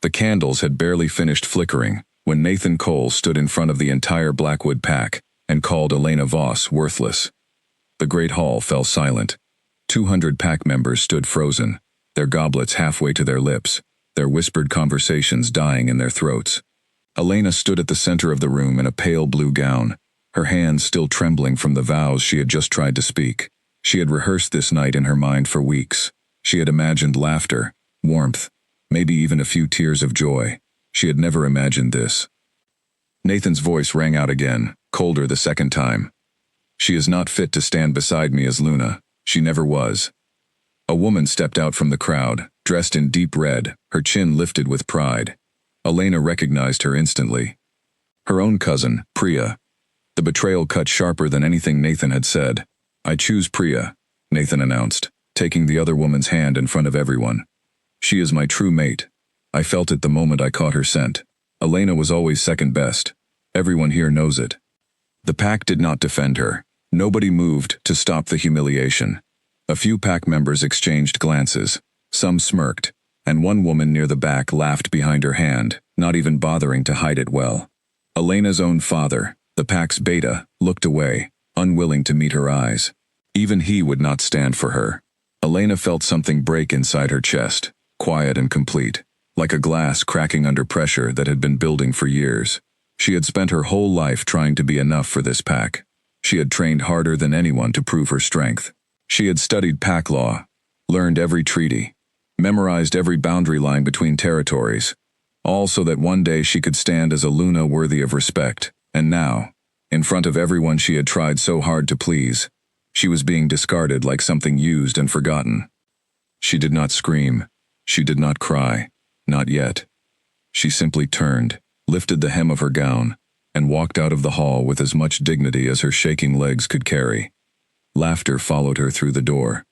The candles had barely finished flickering when Nathan Cole stood in front of the entire Blackwood pack and called Elena Voss worthless. The great hall fell silent. 200 pack members stood frozen, their goblets halfway to their lips, their whispered conversations dying in their throats. Elena stood at the center of the room in a pale blue gown, her hands still trembling from the vows she had just tried to speak. She had rehearsed this night in her mind for weeks. She had imagined laughter, warmth, maybe even a few tears of joy. She had never imagined this. Nathan's voice rang out again, colder the second time. She is not fit to stand beside me as Luna. She never was. A woman stepped out from the crowd, dressed in deep red, her chin lifted with pride. Elena recognized her instantly. Her own cousin, Priya. The betrayal cut sharper than anything Nathan had said. "I choose Priya," Nathan announced, taking the other woman's hand in front of everyone. "She is my true mate. I felt it the moment I caught her scent. Elena was always second best. Everyone here knows it." The pack did not defend her. Nobody moved to stop the humiliation. A few pack members exchanged glances. Some smirked, and one woman near the back laughed behind her hand, not even bothering to hide it well. Elena's own father, the pack's beta, looked away, unwilling to meet her eyes. Even he would not stand for her. Elena felt something break inside her chest, quiet and complete, like a glass cracking under pressure that had been building for years. She had spent her whole life trying to be enough for this pack. She had trained harder than anyone to prove her strength. She had studied pack law, learned every treaty, memorized every boundary line between territories, all so that one day she could stand as a Luna worthy of respect. And now, in front of everyone she had tried so hard to please, she was being discarded like something used and forgotten. She did not scream. She did not cry. Not yet. She simply turned, lifted the hem of her gown, and walked out of the hall with as much dignity as her shaking legs could carry. Laughter followed her through the door.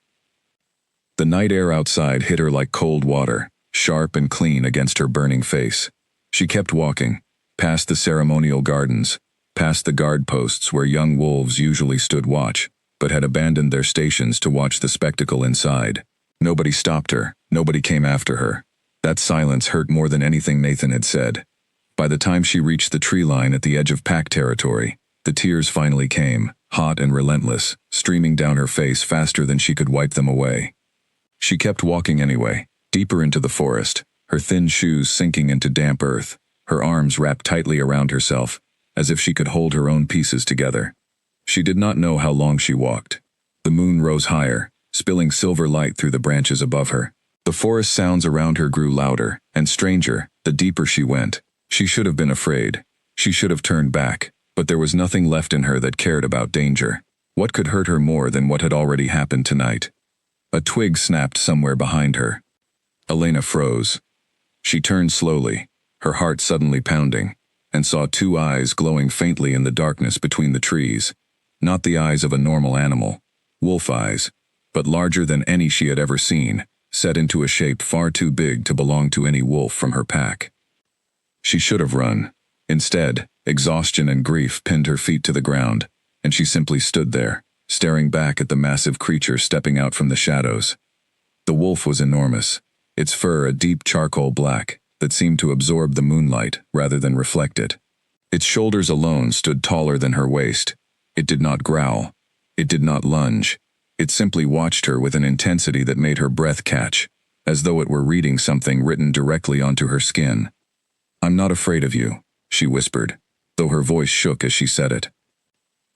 The night air outside hit her like cold water, sharp and clean against her burning face. She kept walking, past the ceremonial gardens, past the guard posts where young wolves usually stood watch, but had abandoned their stations to watch the spectacle inside. Nobody stopped her, nobody came after her. That silence hurt more than anything Nathan had said. By the time she reached the tree line at the edge of pack territory, the tears finally came, hot and relentless, streaming down her face faster than she could wipe them away. She kept walking anyway, deeper into the forest, her thin shoes sinking into damp earth, her arms wrapped tightly around herself, as if she could hold her own pieces together. She did not know how long she walked. The moon rose higher, spilling silver light through the branches above her. The forest sounds around her grew louder and stranger the deeper she went. She should have been afraid. She should have turned back, but there was nothing left in her that cared about danger. What could hurt her more than what had already happened tonight? A twig snapped somewhere behind her. Elena froze. She turned slowly, her heart suddenly pounding, and saw two eyes glowing faintly in the darkness between the trees. Not the eyes of a normal animal, wolf eyes, but larger than any she had ever seen, set into a shape far too big to belong to any wolf from her pack. She should have run. Instead, exhaustion and grief pinned her feet to the ground, and she simply stood there, staring back at the massive creature stepping out from the shadows. The wolf was enormous, its fur a deep charcoal black that seemed to absorb the moonlight rather than reflect it. Its shoulders alone stood taller than her waist. It did not growl. It did not lunge. It simply watched her with an intensity that made her breath catch, as though it were reading something written directly onto her skin. "I'm not afraid of you," she whispered, though her voice shook as she said it.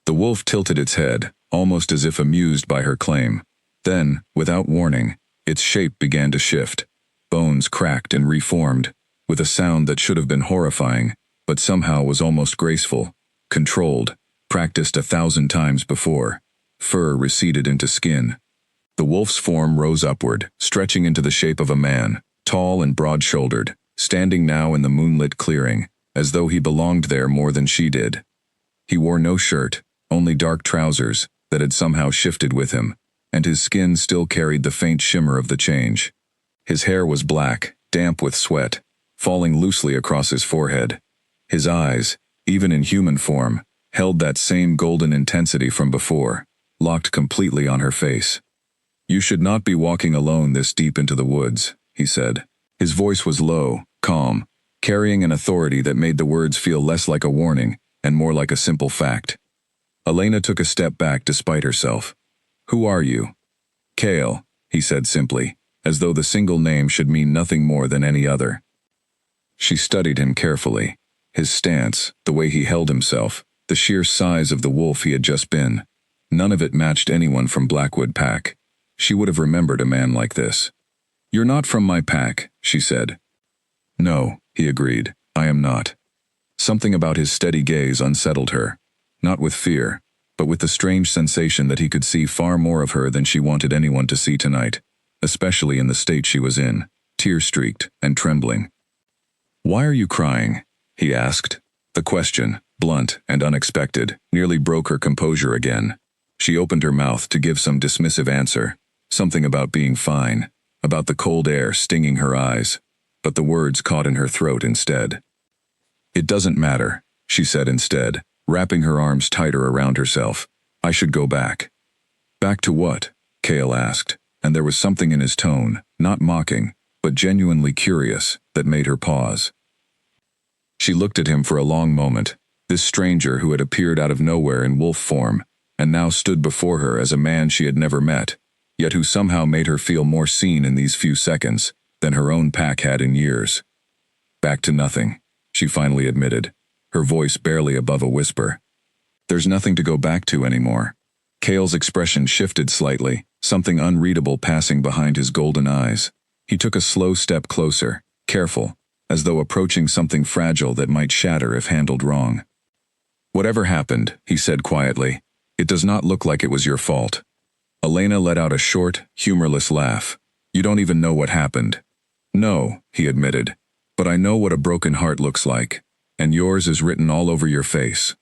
The wolf tilted its head, almost as if amused by her claim. Then, without warning, its shape began to shift. Bones cracked and reformed, with a sound that should have been horrifying, but somehow was almost graceful, controlled, practiced 1,000 times before. Fur receded into skin. The wolf's form rose upward, stretching into the shape of a man, tall and broad-shouldered, standing now in the moonlit clearing, as though he belonged there more than she did. He wore no shirt, only dark trousers that had somehow shifted with him, and his skin still carried the faint shimmer of the change. His hair was black, damp with sweat, falling loosely across his forehead. His eyes, even in human form, held that same golden intensity from before, locked completely on her face. "You should not be walking alone this deep into the woods," he said. His voice was low, calm, carrying an authority that made the words feel less like a warning and more like a simple fact. Elena took a step back despite herself. "Who are you?" "Cale," he said simply, as though the single name should mean nothing more than any other. She studied him carefully. His stance, the way he held himself, the sheer size of the wolf he had just been. None of it matched anyone from Blackwood Pack. She would have remembered a man like this. "You're not from my pack," she said. "No," he agreed, "I am not." Something about his steady gaze unsettled her, not with fear, but with the strange sensation that he could see far more of her than she wanted anyone to see tonight, especially in the state she was in, tear-streaked and trembling. "Why are you crying?" he asked. The question, blunt and unexpected, nearly broke her composure again. She opened her mouth to give some dismissive answer, something about being fine, about the cold air stinging her eyes, but the words caught in her throat instead. "It doesn't matter," she said instead, wrapping her arms tighter around herself. "I should go back." "Back to what?" Cale asked, and there was something in his tone, not mocking, but genuinely curious, that made her pause. She looked at him for a long moment, this stranger who had appeared out of nowhere in wolf form, and now stood before her as a man she had never met, yet who somehow made her feel more seen in these few seconds than her own pack had in years. "Back to nothing," she finally admitted, her voice barely above a whisper. "There's nothing to go back to anymore." Cale's expression shifted slightly, something unreadable passing behind his golden eyes. He took a slow step closer, careful, as though approaching something fragile that might shatter if handled wrong. "Whatever happened," he said quietly, "it does not look like it was your fault." Elena let out a short, humorless laugh. "You don't even know what happened." "No," he admitted, "but I know what a broken heart looks like, and yours is written all over your face."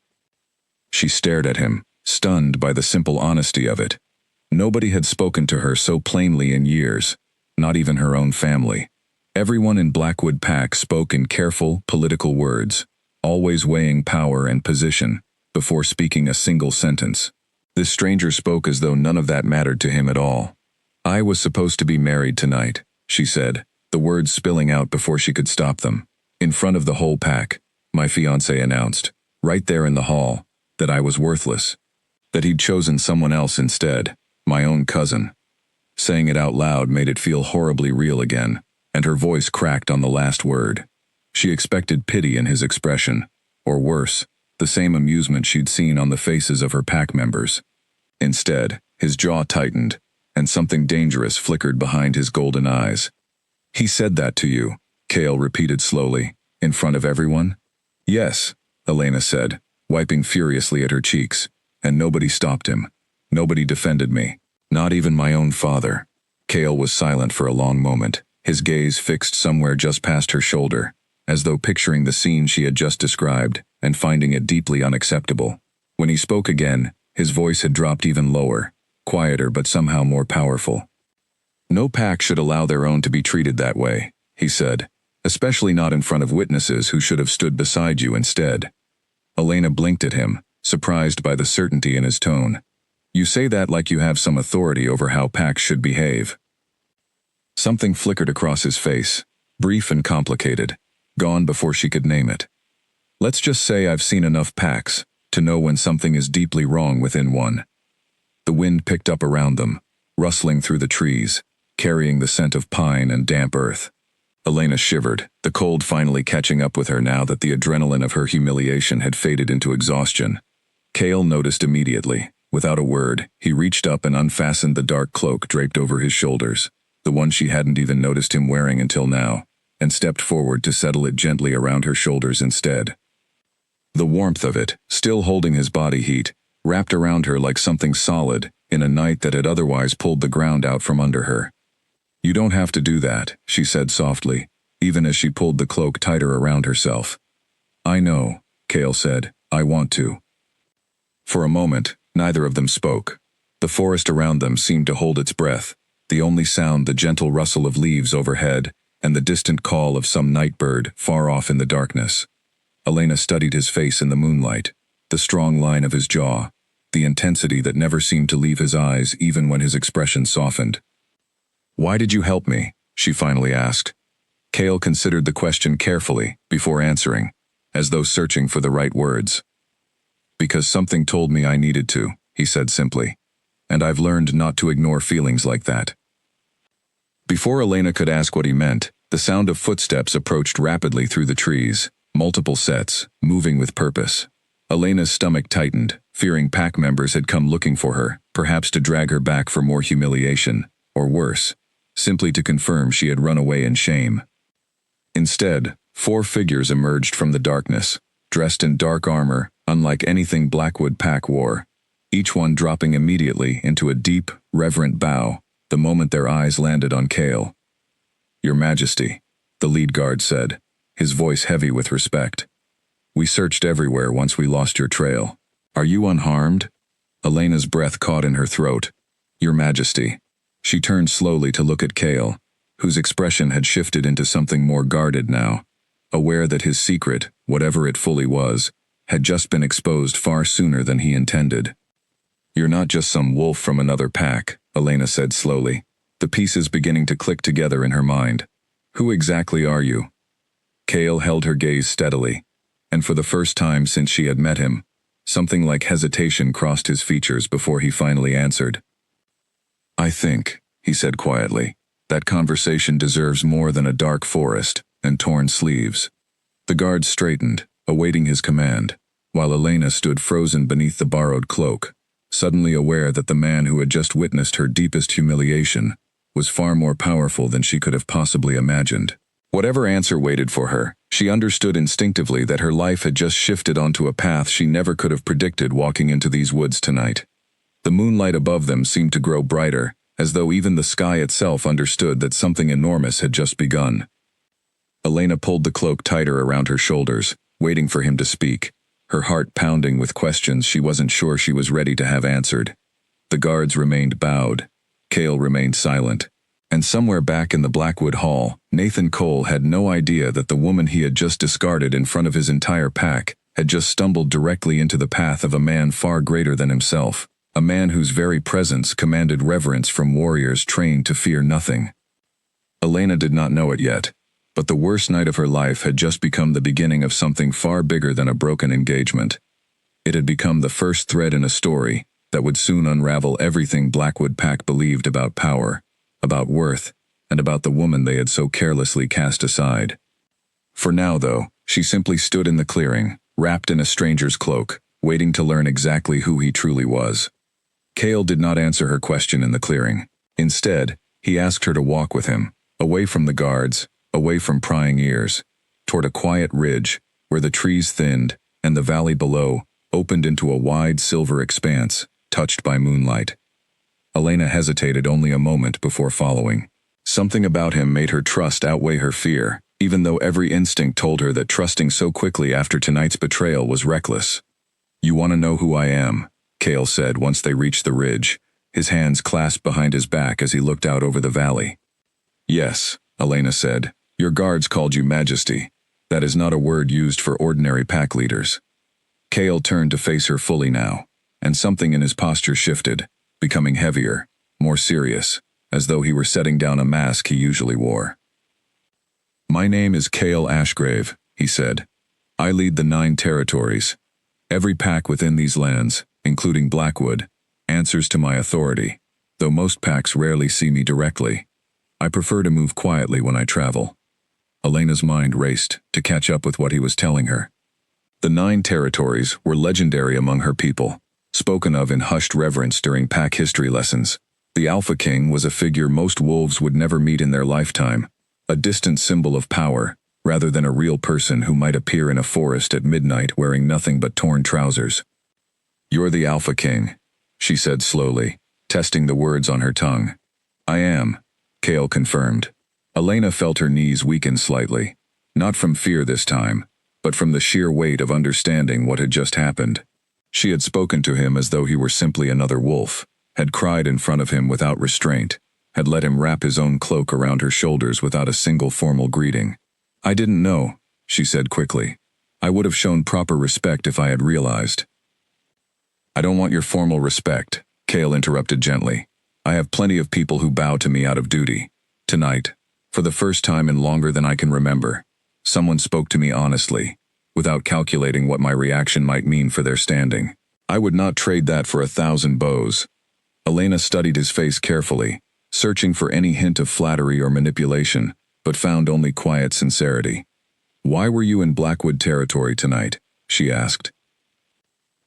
She stared at him, stunned by the simple honesty of it. Nobody had spoken to her so plainly in years, not even her own family. Everyone in Blackwood Pack spoke in careful, political words, always weighing power and position, before speaking a single sentence. This stranger spoke as though none of that mattered to him at all. "I was supposed to be married tonight," she said, the words spilling out before she could stop them. "In front of the whole pack," my fiancé announced, right there in the hall, that I was worthless. That he'd chosen someone else instead, my own cousin. Saying it out loud made it feel horribly real again, and her voice cracked on the last word. She expected pity in his expression, or worse, the same amusement she'd seen on the faces of her pack members. Instead, his jaw tightened, and something dangerous flickered behind his golden eyes. "He said that to you," Cale repeated slowly, "in front of everyone?" "Yes," Elena said, wiping furiously at her cheeks, "and nobody stopped him. Nobody defended me. Not even my own father." Cale was silent for a long moment, his gaze fixed somewhere just past her shoulder, as though picturing the scene she had just described and finding it deeply unacceptable. When he spoke again, his voice had dropped even lower, quieter but somehow more powerful. "No pack should allow their own to be treated that way," he said, "especially not in front of witnesses who should have stood beside you instead." Elena blinked at him, surprised by the certainty in his tone. "You say that like you have some authority over how packs should behave." Something flickered across his face, brief and complicated, gone before she could name it. "Let's just say I've seen enough packs to know when something is deeply wrong within one." The wind picked up around them, rustling through the trees, carrying the scent of pine and damp earth. Elena shivered, the cold finally catching up with her now that the adrenaline of her humiliation had faded into exhaustion. Cale noticed immediately. Without a word, he reached up and unfastened the dark cloak draped over his shoulders, the one she hadn't even noticed him wearing until now, and stepped forward to settle it gently around her shoulders instead. The warmth of it, still holding his body heat, wrapped around her like something solid in a night that had otherwise pulled the ground out from under her. "You don't have to do that," she said softly, even as she pulled the cloak tighter around herself. "I know," Cale said, "I want to." For a moment, neither of them spoke. The forest around them seemed to hold its breath, the only sound the gentle rustle of leaves overhead and the distant call of some night bird far off in the darkness. Elena studied his face in the moonlight, the strong line of his jaw, the intensity that never seemed to leave his eyes even when his expression softened. "Why did you help me?" she finally asked. Kale considered the question carefully before answering, as though searching for the right words. Because something told me I needed to, he said simply. And I've learned not to ignore feelings like that. Before Elena could ask what he meant, the sound of footsteps approached rapidly through the trees, multiple sets, moving with purpose. Elena's stomach tightened, fearing pack members had come looking for her, perhaps to drag her back for more humiliation, or worse, simply to confirm she had run away in shame. Instead, 4 figures emerged from the darkness, dressed in dark armor, unlike anything Blackwood Pack wore, each one dropping immediately into a deep, reverent bow the moment their eyes landed on Kale. "Your Majesty," the lead guard said, his voice heavy with respect. "We searched everywhere once we lost your trail. Are you unharmed?" Elena's breath caught in her throat. "Your Majesty." She turned slowly to look at Kale, whose expression had shifted into something more guarded now, aware that his secret, whatever it fully was, had just been exposed far sooner than he intended. "You're not just some wolf from another pack," Elena said slowly, the pieces beginning to click together in her mind. "Who exactly are you?" Kale held her gaze steadily, and for the first time since she had met him, something like hesitation crossed his features before he finally answered. "I think," he said quietly, "that conversation deserves more than a dark forest and torn sleeves." The guards straightened, awaiting his command, while Elena stood frozen beneath the borrowed cloak, suddenly aware that the man who had just witnessed her deepest humiliation was far more powerful than she could have possibly imagined. Whatever answer waited for her, she understood instinctively that her life had just shifted onto a path she never could have predicted walking into these woods tonight. The moonlight above them seemed to grow brighter, as though even the sky itself understood that something enormous had just begun. Elena pulled the cloak tighter around her shoulders, waiting for him to speak, her heart pounding with questions she wasn't sure she was ready to have answered. The guards remained bowed. Kale remained silent. And somewhere back in the Blackwood Hall, Nathan Cole had no idea that the woman he had just discarded in front of his entire pack had just stumbled directly into the path of a man far greater than himself, a man whose very presence commanded reverence from warriors trained to fear nothing. Elena did not know it yet, but the worst night of her life had just become the beginning of something far bigger than a broken engagement. It had become the first thread in a story that would soon unravel everything Blackwood Pack believed about power, about worth, and about the woman they had so carelessly cast aside. For now, though, she simply stood in the clearing, wrapped in a stranger's cloak, waiting to learn exactly who he truly was. Kale did not answer her question in the clearing. Instead, he asked her to walk with him, away from the guards, away from prying ears, toward a quiet ridge where the trees thinned and the valley below opened into a wide silver expanse, touched by moonlight. Elena hesitated only a moment before following. Something about him made her trust outweigh her fear, even though every instinct told her that trusting so quickly after tonight's betrayal was reckless. "You want to know who I am?" Kale said once they reached the ridge, his hands clasped behind his back as he looked out over the valley. "Yes," Elena said. "Your guards called you Majesty. That is not a word used for ordinary pack leaders." Kale turned to face her fully now, and something in his posture shifted, becoming heavier, more serious, as though he were setting down a mask he usually wore. "My name is Kale Ashgrave," he said. "I lead the 9 territories. Every pack within these lands, including Blackwood, answers to my authority, though most packs rarely see me directly. I prefer to move quietly when I travel." Elena's mind raced to catch up with what he was telling her. The 9 territories were legendary among her people, spoken of in hushed reverence during pack history lessons. The Alpha King was a figure most wolves would never meet in their lifetime, a distant symbol of power, rather than a real person who might appear in a forest at midnight wearing nothing but torn trousers. "You're the Alpha King," she said slowly, testing the words on her tongue. "I am," Kale confirmed. Elena felt her knees weaken slightly, not from fear this time, but from the sheer weight of understanding what had just happened. She had spoken to him as though he were simply another wolf, had cried in front of him without restraint, had let him wrap his own cloak around her shoulders without a single formal greeting. "I didn't know," she said quickly. "I would have shown proper respect if I had realized." "I don't want your formal respect," Kale interrupted gently. "I have plenty of people who bow to me out of duty. Tonight, For the first time in longer than I can remember, someone spoke to me honestly, without calculating what my reaction might mean for their standing. I would not trade that for 1,000 bows. Elena studied his face carefully, searching for any hint of flattery or manipulation, but found only quiet sincerity. "Why were you in Blackwood territory tonight?" she asked.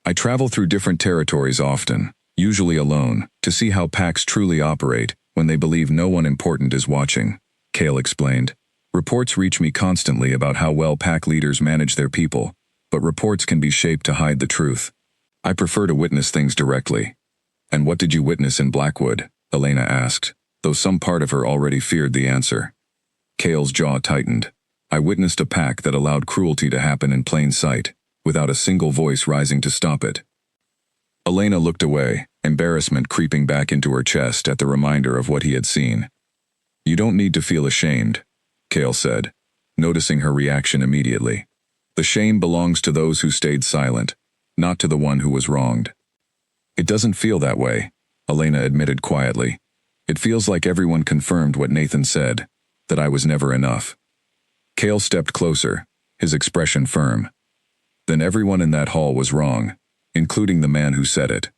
"I travel through different territories often, usually alone, to see how packs truly operate when they believe no one important is watching," Cale explained. "Reports reach me constantly about how well pack leaders manage their people, but reports can be shaped to hide the truth. I prefer to witness things directly." "And what did you witness in Blackwood?" Elena asked, though some part of her already feared the answer. Cale's jaw tightened. "I witnessed a pack that allowed cruelty to happen in plain sight, without a single voice rising to stop it." Elena looked away, embarrassment creeping back into her chest at the reminder of what he had seen. "You don't need to feel ashamed," Cale said, noticing her reaction immediately. "The shame belongs to those who stayed silent, not to the one who was wronged." "It doesn't feel that way," Elena admitted quietly. "It feels like everyone confirmed what Nathan said, that I was never enough." Cale stepped closer, his expression firm. "Then everyone in that hall was wrong, including the man who said it."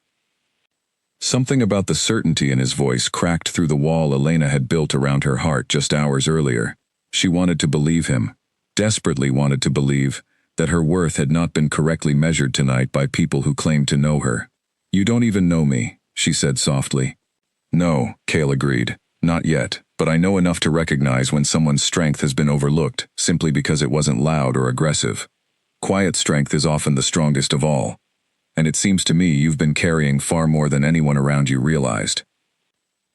Something about the certainty in his voice cracked through the wall Elena had built around her heart just hours earlier. She wanted to believe him, desperately wanted to believe, that her worth had not been correctly measured tonight by people who claimed to know her. "You don't even know me," she said softly. "No," Cale agreed. "Not yet, but I know enough to recognize when someone's strength has been overlooked simply because it wasn't loud or aggressive. Quiet strength is often the strongest of all. And it seems to me you've been carrying far more than anyone around you realized."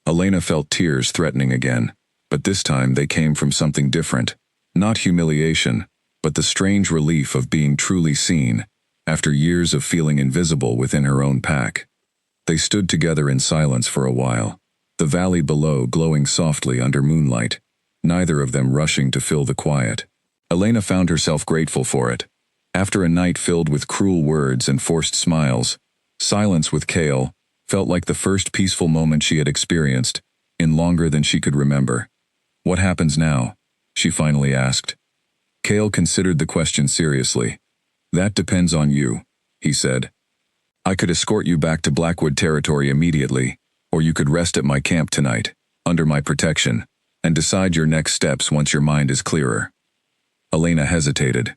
Elena felt tears threatening again, but this time they came from something different. Not humiliation, but the strange relief of being truly seen, after years of feeling invisible within her own pack. They stood together in silence for a while, the valley below glowing softly under moonlight, neither of them rushing to fill the quiet. Elena found herself grateful for it. After a night filled with cruel words and forced smiles, silence with Cale felt like the first peaceful moment she had experienced in longer than she could remember. "What happens now?" she finally asked. Cale considered the question seriously. "That depends on you," he said. "I could escort you back to Blackwood territory immediately, or you could rest at my camp tonight, under my protection, and decide your next steps once your mind is clearer." Elena hesitated.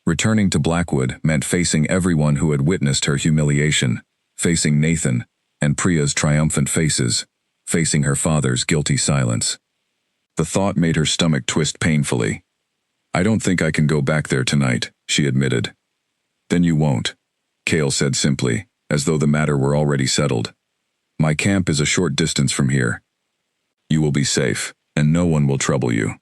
Returning to Blackwood meant facing everyone who had witnessed her humiliation, facing Nathan and Priya's triumphant faces, facing her father's guilty silence. The thought made her stomach twist painfully. "I don't think I can go back there tonight," she admitted. "Then you won't," Cale said simply, as though the matter were already settled. "My camp is a short distance from here. You will be safe, and no one will trouble you."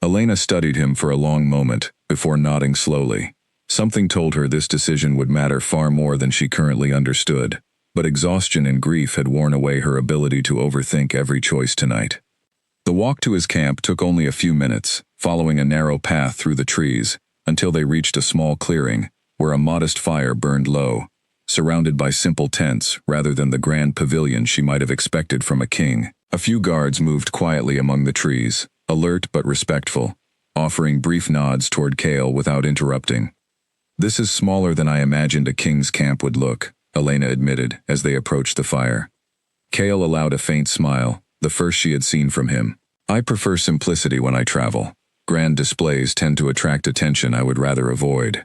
Elena studied him for a long moment, before nodding slowly. Something told her this decision would matter far more than she currently understood, but exhaustion and grief had worn away her ability to overthink every choice tonight. The walk to his camp took only a few minutes, following a narrow path through the trees, until they reached a small clearing, where a modest fire burned low, surrounded by simple tents rather than the grand pavilion she might have expected from a king. A few guards moved quietly among the trees, alert but respectful, offering brief nods toward Cale without interrupting. "This is smaller than I imagined a king's camp would look," Elena admitted as they approached the fire. Cale allowed a faint smile, the first she had seen from him. "I prefer simplicity when I travel. Grand displays tend to attract attention I would rather avoid."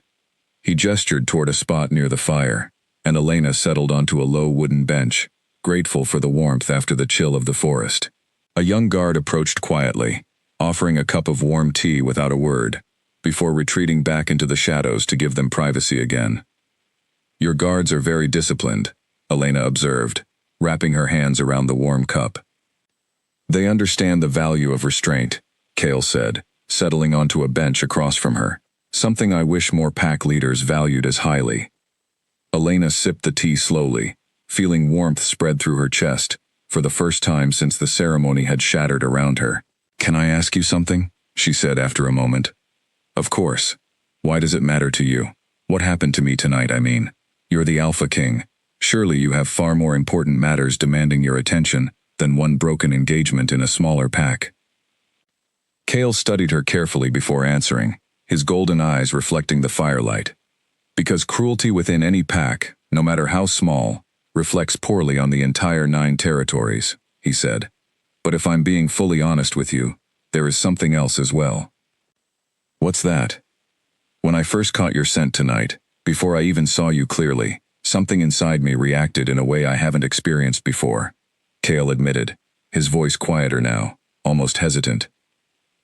He gestured toward a spot near the fire, and Elena settled onto a low wooden bench, grateful for the warmth after the chill of the forest. A young guard approached quietly, offering a cup of warm tea without a word, before retreating back into the shadows to give them privacy again. "Your guards are very disciplined," Elena observed, wrapping her hands around the warm cup. "They understand the value of restraint," Cale said, settling onto a bench across from her, "something I wish more pack leaders valued as highly." Elena sipped the tea slowly, feeling warmth spread through her chest, for the first time since the ceremony had shattered around her. "Can I ask you something?" she said after a moment. "Of course. Why does it matter to you? What happened to me tonight, I mean? You're the Alpha King. Surely you have far more important matters demanding your attention than one broken engagement in a smaller pack." Kale studied her carefully before answering, his golden eyes reflecting the firelight. Because cruelty within any pack, no matter how small, reflects poorly on the entire 9 territories, he said. But if I'm being fully honest with you, there is something else as well. What's that? When I first caught your scent tonight, before I even saw you clearly, something inside me reacted in a way I haven't experienced before, Kale admitted, his voice quieter now, almost hesitant.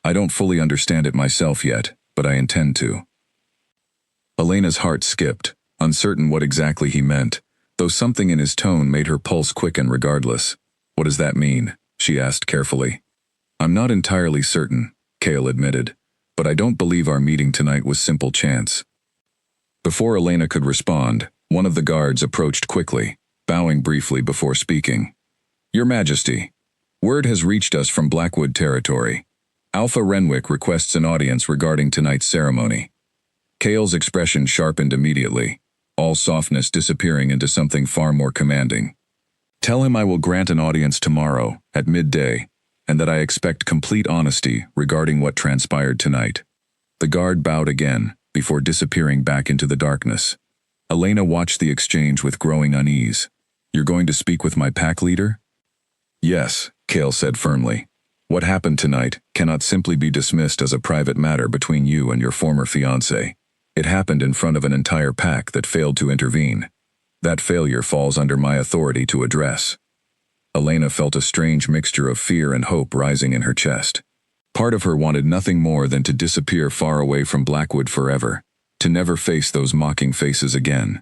I don't fully understand it myself yet, but I intend to. Elena's heart skipped, uncertain what exactly he meant, though something in his tone made her pulse quicken regardless. What does that mean? She asked carefully. I'm not entirely certain, Kale admitted, but I don't believe our meeting tonight was simple chance. Before Elena could respond, one of the guards approached quickly, bowing briefly before speaking. Your Majesty, word has reached us from Blackwood territory. Alpha Renwick requests an audience regarding tonight's ceremony. Kale's expression sharpened immediately, all softness disappearing into something far more commanding. Tell him I will grant an audience tomorrow, at midday, and that I expect complete honesty regarding what transpired tonight. The guard bowed again, before disappearing back into the darkness. Elena watched the exchange with growing unease. You're going to speak with my pack leader? Yes, Kale said firmly. What happened tonight cannot simply be dismissed as a private matter between you and your former fiancé. It happened in front of an entire pack that failed to intervene. That failure falls under my authority to address. Elena felt a strange mixture of fear and hope rising in her chest. Part of her wanted nothing more than to disappear far away from Blackwood forever, to never face those mocking faces again.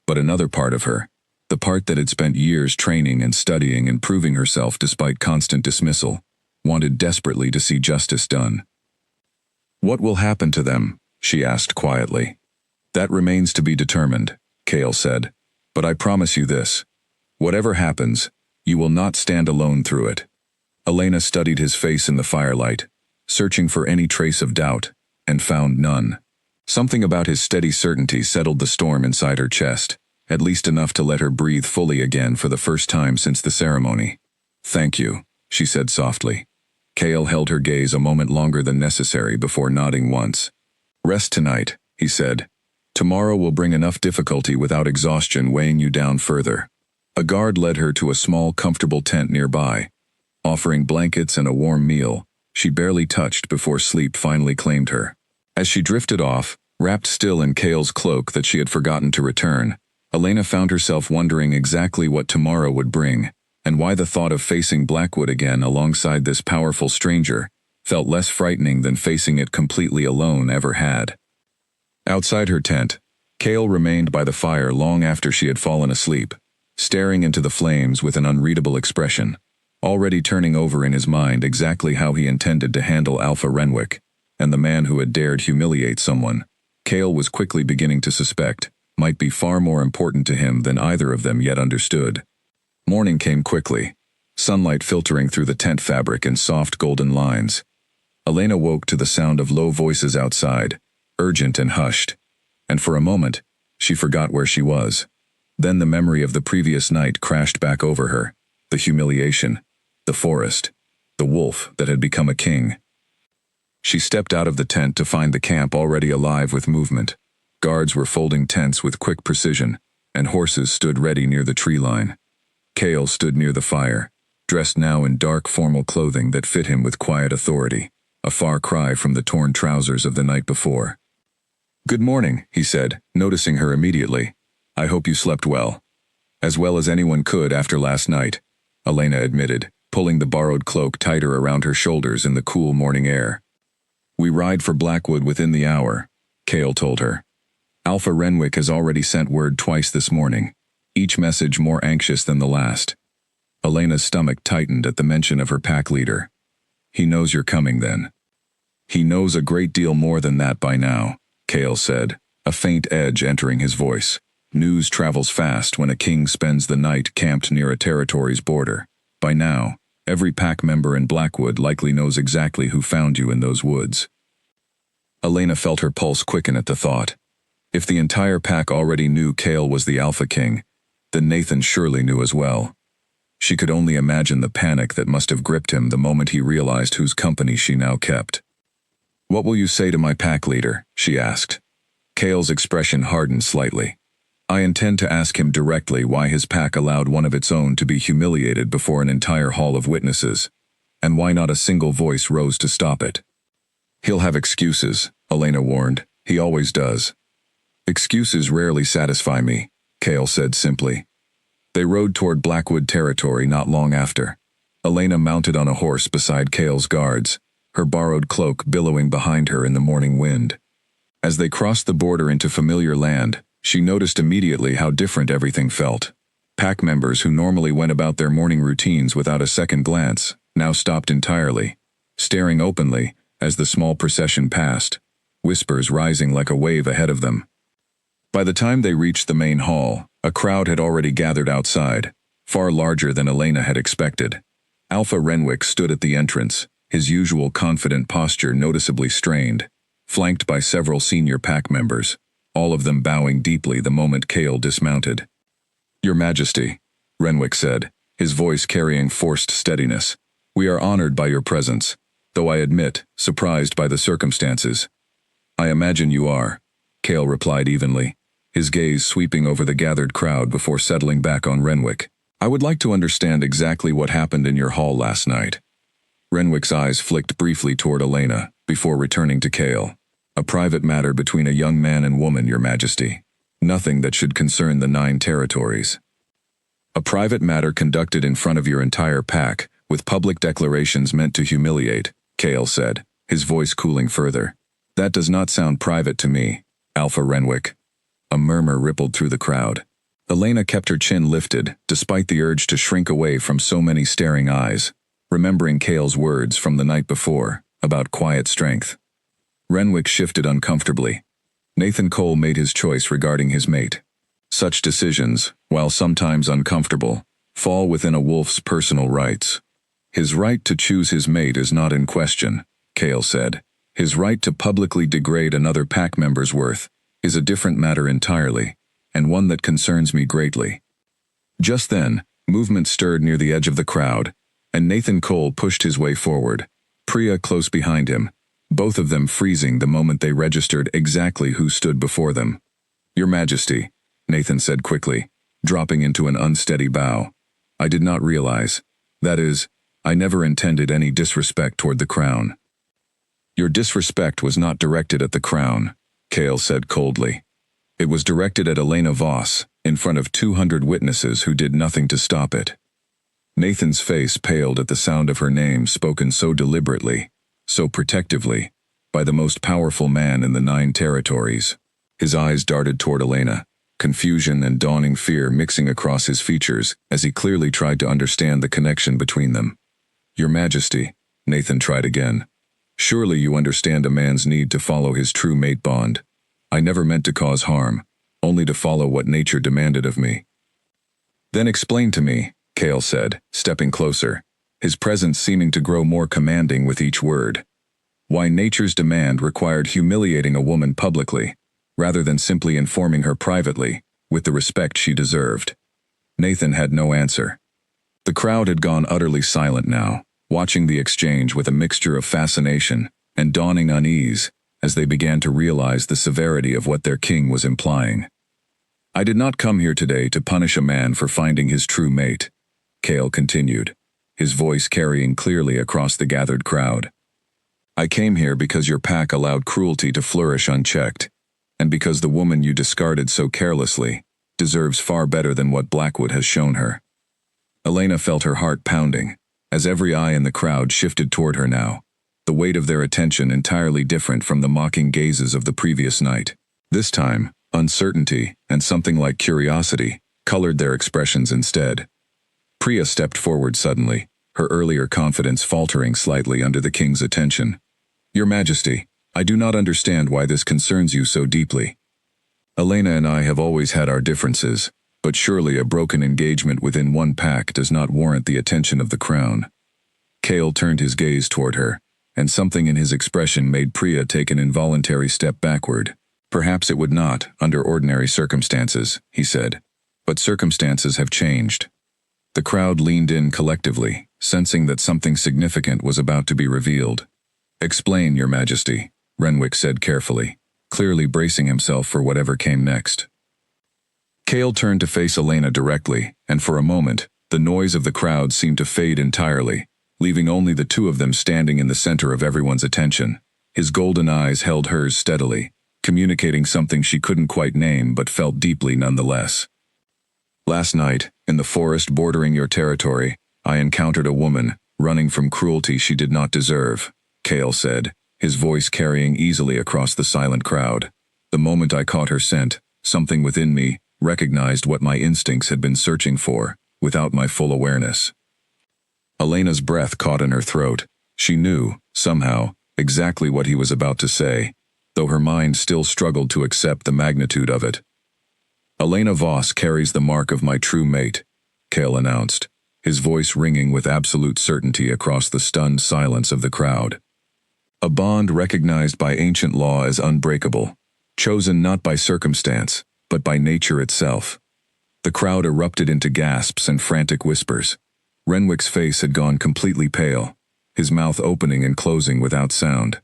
But another part of her, the part that had spent years training and studying and proving herself despite constant dismissal, wanted desperately to see justice done. What will happen to them? She asked quietly. That remains to be determined, Kale said. But I promise you this. Whatever happens, you will not stand alone through it. Elena studied his face in the firelight, searching for any trace of doubt, and found none. Something about his steady certainty settled the storm inside her chest, at least enough to let her breathe fully again for the first time since the ceremony. Thank you, she said softly. Kale held her gaze a moment longer than necessary before nodding once. Rest tonight, he said. Tomorrow will bring enough difficulty without exhaustion weighing you down further. A guard led her to a small, comfortable tent nearby, offering blankets and a warm meal she barely touched before sleep finally claimed her. As she drifted off, wrapped still in Kale's cloak that she had forgotten to return, Elena found herself wondering exactly what tomorrow would bring, and why the thought of facing Blackwood again alongside this powerful stranger felt less frightening than facing it completely alone ever had. Outside her tent, Kale remained by the fire long after she had fallen asleep, staring into the flames with an unreadable expression, already turning over in his mind exactly how he intended to handle Alpha Renwick, and the man who had dared humiliate someone, Kale was quickly beginning to suspect, might be far more important to him than either of them yet understood. Morning came quickly, sunlight filtering through the tent fabric in soft golden lines. Elena woke to the sound of low voices outside, urgent and hushed, and for a moment, she forgot where she was. Then the memory of the previous night crashed back over her, the humiliation, the forest, the wolf that had become a king. She stepped out of the tent to find the camp already alive with movement. Guards were folding tents with quick precision, and horses stood ready near the tree line. Kale stood near the fire, dressed now in dark formal clothing that fit him with quiet authority, a far cry from the torn trousers of the night before. Good morning, he said, noticing her immediately. I hope you slept well. As well as anyone could after last night, Elena admitted, pulling the borrowed cloak tighter around her shoulders in the cool morning air. We ride for Blackwood within the hour, Kale told her. Alpha Renwick has already sent word twice this morning, each message more anxious than the last. Elena's stomach tightened at the mention of her pack leader. He knows you're coming then. He knows a great deal more than that by now, Kale said, a faint edge entering his voice. News travels fast when a king spends the night camped near a territory's border. By now, every pack member in Blackwood likely knows exactly who found you in those woods. Elena felt her pulse quicken at the thought. If the entire pack already knew Kale was the Alpha King, then Nathan surely knew as well. She could only imagine the panic that must have gripped him the moment he realized whose company she now kept. What will you say to my pack leader? She asked. Kale's expression hardened slightly. I intend to ask him directly why his pack allowed one of its own to be humiliated before an entire hall of witnesses, and why not a single voice rose to stop it. He'll have excuses, Elena warned. He always does. Excuses rarely satisfy me, Kale said simply. They rode toward Blackwood territory not long after. Elena mounted on a horse beside Kale's guards, her borrowed cloak billowing behind her in the morning wind. As they crossed the border into familiar land, she noticed immediately how different everything felt. Pack members who normally went about their morning routines without a second glance now stopped entirely, staring openly as the small procession passed, whispers rising like a wave ahead of them. By the time they reached the main hall, a crowd had already gathered outside, far larger than Elena had expected. Alpha Renwick stood at the entrance, his usual confident posture noticeably strained, flanked by several senior pack members, all of them bowing deeply the moment Kale dismounted. Your Majesty, Renwick said, his voice carrying forced steadiness, we are honored by your presence, though I admit, surprised by the circumstances. I imagine you are, Kale replied evenly, his gaze sweeping over the gathered crowd before settling back on Renwick. I would like to understand exactly what happened in your hall last night. Renwick's eyes flicked briefly toward Elena, before returning to Kale. A private matter between a young man and woman, Your Majesty. Nothing that should concern the 9 territories. A private matter conducted in front of your entire pack, with public declarations meant to humiliate, Kale said, his voice cooling further. That does not sound private to me, Alpha Renwick. A murmur rippled through the crowd. Elena kept her chin lifted, despite the urge to shrink away from so many staring eyes, remembering Kale's words from the night before, about quiet strength. Renwick shifted uncomfortably. Nathan Cole made his choice regarding his mate. Such decisions, while sometimes uncomfortable, fall within a wolf's personal rights. His right to choose his mate is not in question, Kale said. His right to publicly degrade another pack member's worth is a different matter entirely, and one that concerns me greatly. Just then, movement stirred near the edge of the crowd, and Nathan Cole pushed his way forward, Priya close behind him, both of them freezing the moment they registered exactly who stood before them. Your Majesty, Nathan said quickly, dropping into an unsteady bow. I did not realize. That is, I never intended any disrespect toward the crown. Your disrespect was not directed at the crown, Kale said coldly. It was directed at Elena Voss, in front of 200 witnesses who did nothing to stop it. Nathan's face paled at the sound of her name spoken so deliberately, so protectively, by the most powerful man in the 9 territories. His eyes darted toward Elena, confusion and dawning fear mixing across his features as he clearly tried to understand the connection between them. Your Majesty, Nathan tried again. Surely you understand a man's need to follow his true mate bond. I never meant to cause harm, only to follow what nature demanded of me. Then explain to me, Kale said, stepping closer, his presence seeming to grow more commanding with each word. Why nature's demand required humiliating a woman publicly, rather than simply informing her privately, with the respect she deserved. Nathan had no answer. The crowd had gone utterly silent now, watching the exchange with a mixture of fascination and dawning unease as they began to realize the severity of what their king was implying. I did not come here today to punish a man for finding his true mate, Kale continued, his voice carrying clearly across the gathered crowd. I came here because your pack allowed cruelty to flourish unchecked, and because the woman you discarded so carelessly deserves far better than what Blackwood has shown her. Elena felt her heart pounding, as every eye in the crowd shifted toward her now, the weight of their attention entirely different from the mocking gazes of the previous night. This time, uncertainty and something like curiosity colored their expressions instead. Priya stepped forward suddenly, her earlier confidence faltering slightly under the king's attention. Your Majesty, I do not understand why this concerns you so deeply. Elena and I have always had our differences, but surely a broken engagement within one pack does not warrant the attention of the crown. Kale turned his gaze toward her, and something in his expression made Priya take an involuntary step backward. Perhaps it would not, under ordinary circumstances, he said. But circumstances have changed. The crowd leaned in collectively, sensing that something significant was about to be revealed. Explain, Your Majesty, Renwick said carefully, clearly bracing himself for whatever came next. Cale turned to face Elena directly, and for a moment, the noise of the crowd seemed to fade entirely, leaving only the two of them standing in the center of everyone's attention. His golden eyes held hers steadily, communicating something she couldn't quite name but felt deeply nonetheless. "Last night, in the forest bordering your territory, I encountered a woman, running from cruelty she did not deserve," Cale said, his voice carrying easily across the silent crowd. "The moment I caught her scent, something within me recognized what my instincts had been searching for, without my full awareness." Elena's breath caught in her throat. She knew, somehow, exactly what he was about to say, though her mind still struggled to accept the magnitude of it. "Elena Voss carries the mark of my true mate," Cale announced, his voice ringing with absolute certainty across the stunned silence of the crowd. "A bond recognized by ancient law as unbreakable, chosen not by circumstance, but by nature itself." The crowd erupted into gasps and frantic whispers. Renwick's face had gone completely pale, his mouth opening and closing without sound.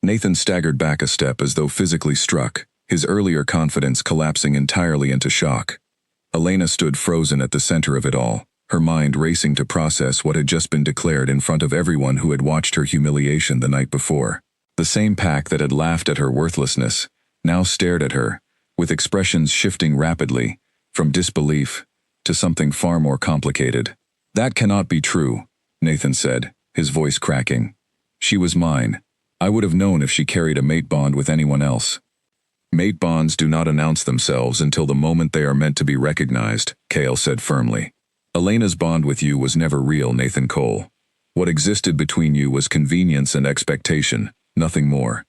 Nathan staggered back a step as though physically struck, his earlier confidence collapsing entirely into shock. Elena stood frozen at the center of it all, her mind racing to process what had just been declared in front of everyone who had watched her humiliation the night before. The same pack that had laughed at her worthlessness now stared at her, with expressions shifting rapidly, from disbelief to something far more complicated. "That cannot be true," Nathan said, his voice cracking. "She was mine. I would have known if she carried a mate bond with anyone else." "Mate bonds do not announce themselves until the moment they are meant to be recognized," Cale said firmly. "Elena's bond with you was never real, Nathan Cole. What existed between you was convenience and expectation, nothing more.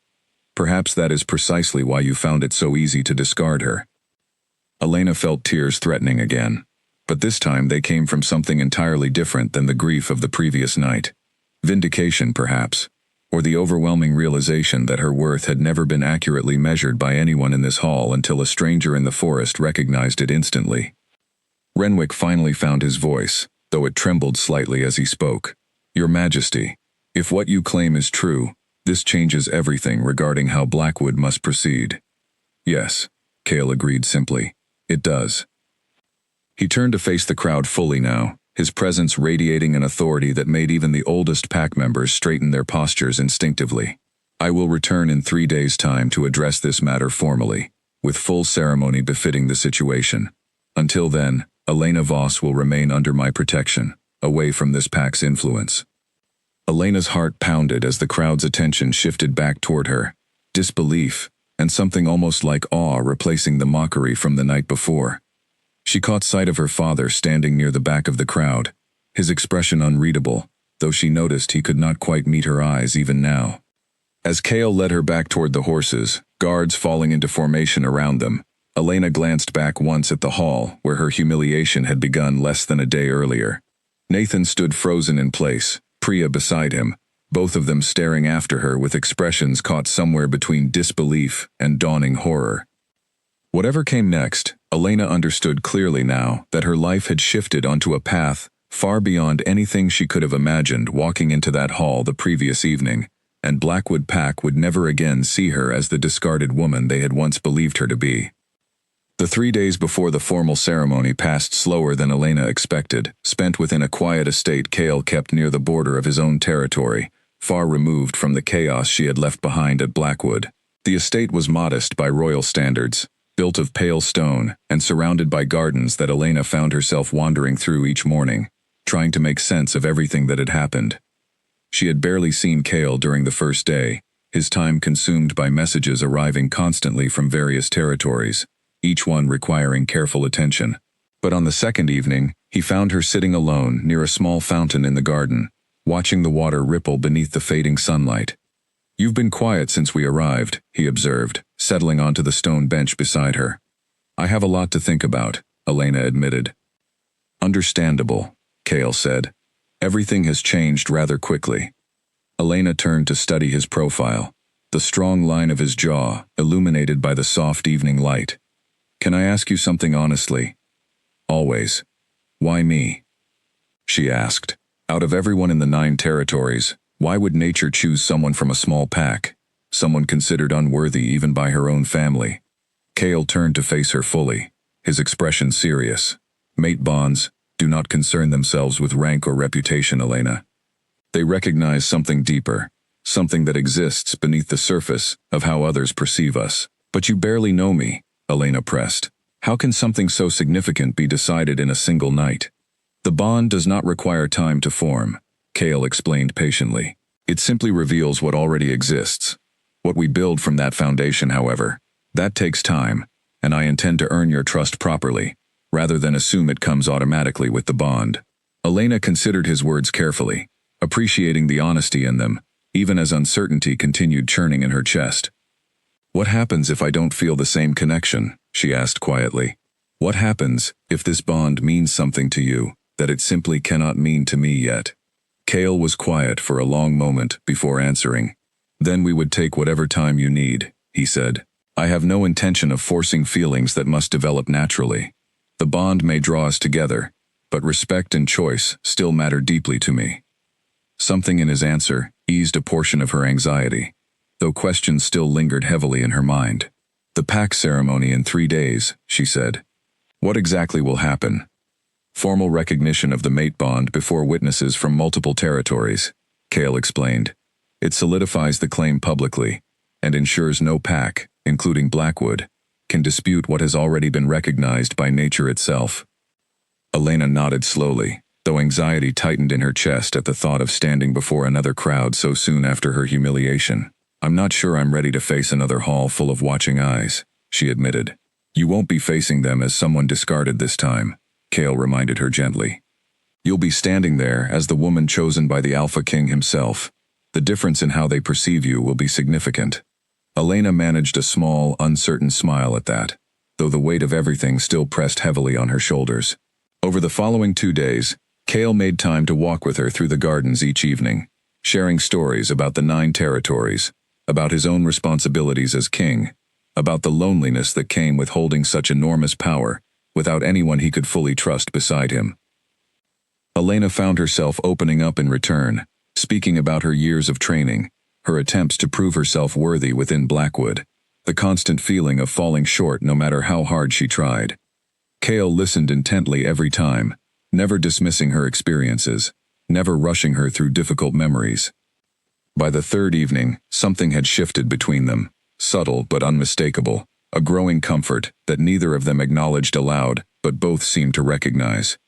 Perhaps that is precisely why you found it so easy to discard her." Elena felt tears threatening again, but this time they came from something entirely different than the grief of the previous night. Vindication, perhaps, or the overwhelming realization that her worth had never been accurately measured by anyone in this hall until a stranger in the forest recognized it instantly. Renwick finally found his voice, though it trembled slightly as he spoke. "Your Majesty, if what you claim is true, this changes everything regarding how Blackwood must proceed." "Yes," Cale agreed simply. "It does." He turned to face the crowd fully now, his presence radiating an authority that made even the oldest pack members straighten their postures instinctively. "I will return in 3 days' time to address this matter formally, with full ceremony befitting the situation. Until then, Elena Voss will remain under my protection, away from this pack's influence." Elena's heart pounded as the crowd's attention shifted back toward her, disbelief, and something almost like awe replacing the mockery from the night before. She caught sight of her father standing near the back of the crowd, his expression unreadable, though she noticed he could not quite meet her eyes even now. As Cale led her back toward the horses, guards falling into formation around them, Elena glanced back once at the hall where her humiliation had begun less than a day earlier. Nathan stood frozen in place, Priya beside him, both of them staring after her with expressions caught somewhere between disbelief and dawning horror. Whatever came next, Elena understood clearly now that her life had shifted onto a path far beyond anything she could have imagined walking into that hall the previous evening, and Blackwood Pack would never again see her as the discarded woman they had once believed her to be. The 3 days before the formal ceremony passed slower than Elena expected, spent within a quiet estate Cale kept near the border of his own territory, far removed from the chaos she had left behind at Blackwood. The estate was modest by royal standards, built of pale stone, and surrounded by gardens that Elena found herself wandering through each morning, trying to make sense of everything that had happened. She had barely seen Cale during the first day, his time consumed by messages arriving constantly from various territories, each one requiring careful attention. But on the second evening, he found her sitting alone near a small fountain in the garden, watching the water ripple beneath the fading sunlight. "You've been quiet since we arrived," he observed, settling onto the stone bench beside her. "I have a lot to think about," Elena admitted. "Understandable," Cale said. "Everything has changed rather quickly." Elena turned to study his profile, the strong line of his jaw illuminated by the soft evening light. "Can I ask you something honestly?" "Always." "Why me?" she asked. "Out of everyone in the 9 territories, why would nature choose someone from a small pack? someone considered unworthy even by her own family. Kale turned to face her fully, his expression serious. Mate bonds do not concern themselves with rank or reputation, Elena. They recognize something deeper, something that exists beneath the surface of how others perceive us. But you barely know me, Elena pressed. How can something so significant be decided in a single night? The bond does not require time to form, Kale explained patiently. It simply reveals what already exists. What we build from that foundation, however, that takes time, and I intend to earn your trust properly, rather than assume it comes automatically with the bond. Elena considered his words carefully, appreciating the honesty in them, even as uncertainty continued churning in her chest. What happens if I don't feel the same connection? She asked quietly. What happens if this bond means something to you that it simply cannot mean to me yet? Kale was quiet for a long moment before answering. Then we would take whatever time you need, he said. I have no intention of forcing feelings that must develop naturally. The bond may draw us together, but respect and choice still matter deeply to me. Something in his answer eased a portion of her anxiety, though questions still lingered heavily in her mind. The pact ceremony in 3 days, she said. What exactly will happen? Formal recognition of the mate bond before witnesses from multiple territories, Kale explained. It solidifies the claim publicly, and ensures no pack, including Blackwood, can dispute what has already been recognized by nature itself. Elena nodded slowly, though anxiety tightened in her chest at the thought of standing before another crowd so soon after her humiliation. I'm not sure I'm ready to face another hall full of watching eyes, she admitted. You won't be facing them as someone discarded this time, Kale reminded her gently. You'll be standing there as the woman chosen by the Alpha King himself. The difference in how they perceive you will be significant. Elena managed a small, uncertain smile at that, though the weight of everything still pressed heavily on her shoulders. Over the following 2 days, Kale made time to walk with her through the gardens each evening, sharing stories about the 9 territories, about his own responsibilities as king, about the loneliness that came with holding such enormous power without anyone he could fully trust beside him. Elena found herself opening up in return, speaking about her years of training, her attempts to prove herself worthy within Blackwood, the constant feeling of falling short no matter how hard she tried. Kale listened intently every time, never dismissing her experiences, never rushing her through difficult memories. By the 3rd evening, something had shifted between them, subtle but unmistakable, a growing comfort that neither of them acknowledged aloud, but both seemed to recognize.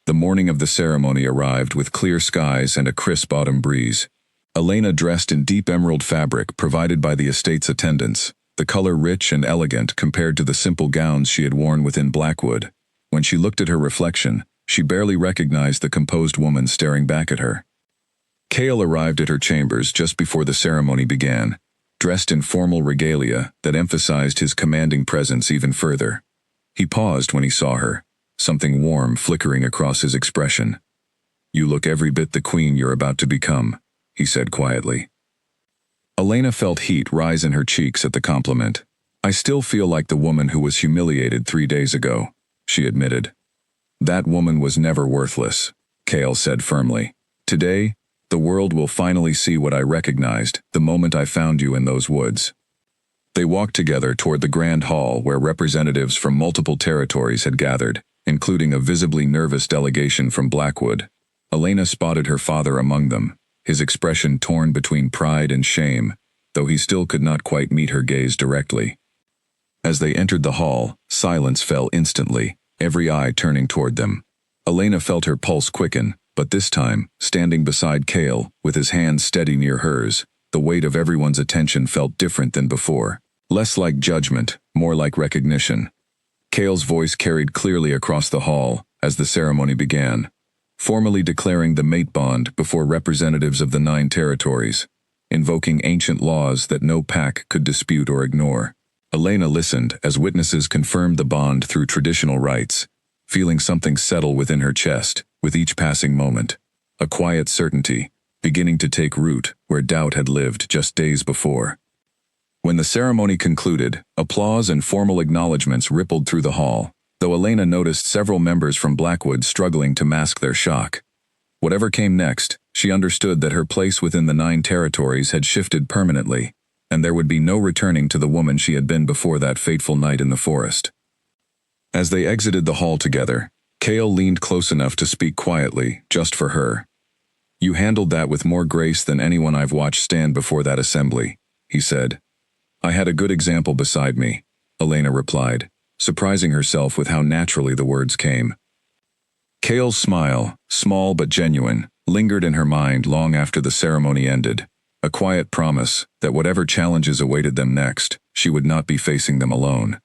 The morning of the ceremony arrived with clear skies and a crisp autumn breeze. Elena dressed in deep emerald fabric provided by the estate's attendants, the color rich and elegant compared to the simple gowns she had worn within Blackwood. When she looked at her reflection, she barely recognized the composed woman staring back at her. Kale arrived at her chambers just before the ceremony began, dressed in formal regalia that emphasized his commanding presence even further. He paused when he saw her, something warm flickering across his expression. You look every bit the queen you're about to become, he said quietly. Elena felt heat rise in her cheeks at the compliment. I still feel like the woman who was humiliated 3 days ago, she admitted. That woman was never worthless, Kale said firmly. Today, the world will finally see what I recognized the moment I found you in those woods. They walked together toward the grand hall where representatives from multiple territories had gathered, including a visibly nervous delegation from Blackwood. Elena spotted her father among them, his expression torn between pride and shame, though he still could not quite meet her gaze directly. As they entered the hall, silence fell instantly, every eye turning toward them. Elena felt her pulse quicken, but this time, standing beside Kale, with his hands steady near hers, the weight of everyone's attention felt different than before. Less like judgment, more like recognition. Kale's voice carried clearly across the hall as the ceremony began, formally declaring the mate bond before representatives of the 9 territories, invoking ancient laws that no pack could dispute or ignore. Elena listened as witnesses confirmed the bond through traditional rites, feeling something settle within her chest with each passing moment, a quiet certainty beginning to take root where doubt had lived just days before. When the ceremony concluded, applause and formal acknowledgments rippled through the hall, though Elena noticed several members from Blackwood struggling to mask their shock. Whatever came next, she understood that her place within the 9 territories had shifted permanently, and there would be no returning to the woman she had been before that fateful night in the forest. As they exited the hall together, Cale leaned close enough to speak quietly, just for her. "You handled that with more grace than anyone I've watched stand before that assembly," he said. "I had a good example beside me," Elena replied, surprising herself with how naturally the words came. Cale's smile, small but genuine, lingered in her mind long after the ceremony ended, a quiet promise that whatever challenges awaited them next, she would not be facing them alone.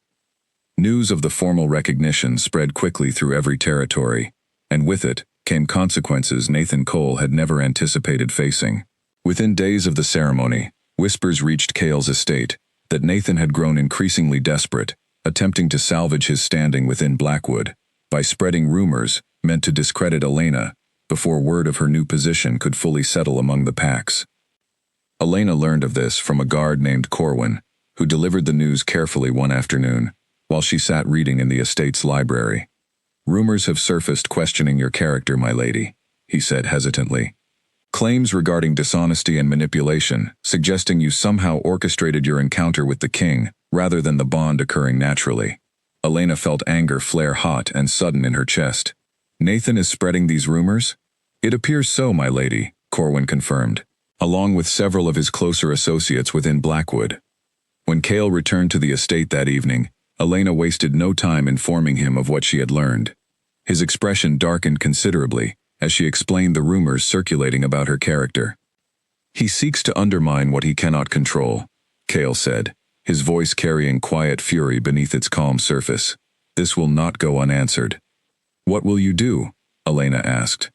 News of the formal recognition spread quickly through every territory, and with it came consequences Nathan Cole had never anticipated facing. Within days of the ceremony, whispers reached Cale's estate that Nathan had grown increasingly desperate, attempting to salvage his standing within Blackwood by spreading rumors meant to discredit Elena before word of her new position could fully settle among the packs. Elena learned of this from a guard named Corwin, who delivered the news carefully one afternoon, while she sat reading in the estate's library. "Rumors have surfaced questioning your character, my lady," he said hesitantly. "Claims regarding dishonesty and manipulation, suggesting you somehow orchestrated your encounter with the king, rather than the bond occurring naturally." Elena felt anger flare hot and sudden in her chest. "Nathan is spreading these rumors?" "It appears so, my lady," Corwin confirmed, along with several of his closer associates within Blackwood. When Cale returned to the estate that evening, Elena wasted no time informing him of what she had learned. His expression darkened considerably as she explained the rumors circulating about her character. "He seeks to undermine what he cannot control," Cale said, his voice carrying quiet fury beneath its calm surface. "This will not go unanswered." "What will you do?" Elena asked.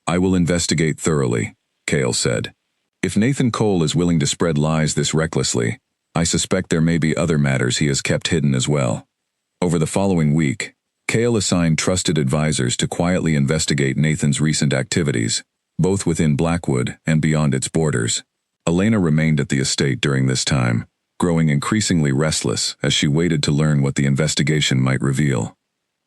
"I will investigate thoroughly," Cale said. "If Nathan Cole is willing to spread lies this recklessly, I suspect there may be other matters he has kept hidden as well." Over the following week, Cale assigned trusted advisors to quietly investigate Nathan's recent activities, both within Blackwood and beyond its borders. Elena remained at the estate during this time, growing increasingly restless as she waited to learn what the investigation might reveal.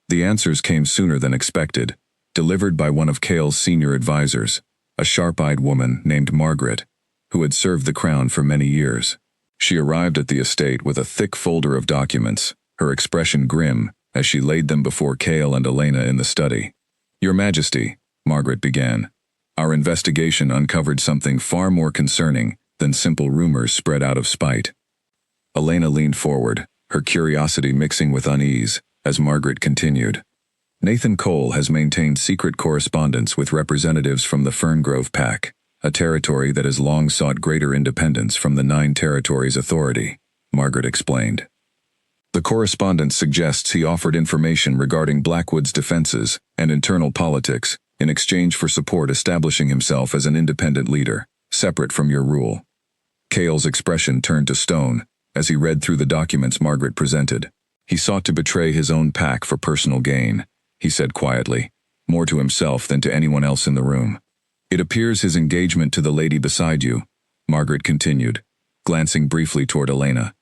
The answers came sooner than expected, delivered by one of Cale's senior advisors, a sharp-eyed woman named Margaret, who had served the crown for many years. She arrived at the estate with a thick folder of documents, her expression grim as she laid them before Cale and Elena in the study. "Your Majesty," Margaret began, "our investigation uncovered something far more concerning than simple rumors spread out of spite." Elena leaned forward, her curiosity mixing with unease, as Margaret continued. "Nathan Cole has maintained secret correspondence with representatives from the Ferngrove Pack, a territory that has long sought greater independence from the 9 territories' authority," Margaret explained. "The correspondence suggests he offered information regarding Blackwood's defenses and internal politics in exchange for support establishing himself as an independent leader, separate from your rule." Cale's expression turned to stone as he read through the documents Margaret presented. "He sought to betray his own pack for personal gain," he said quietly, more to himself than to anyone else in the room. "It appears his engagement to the lady beside you," Margaret continued, glancing briefly toward Elena,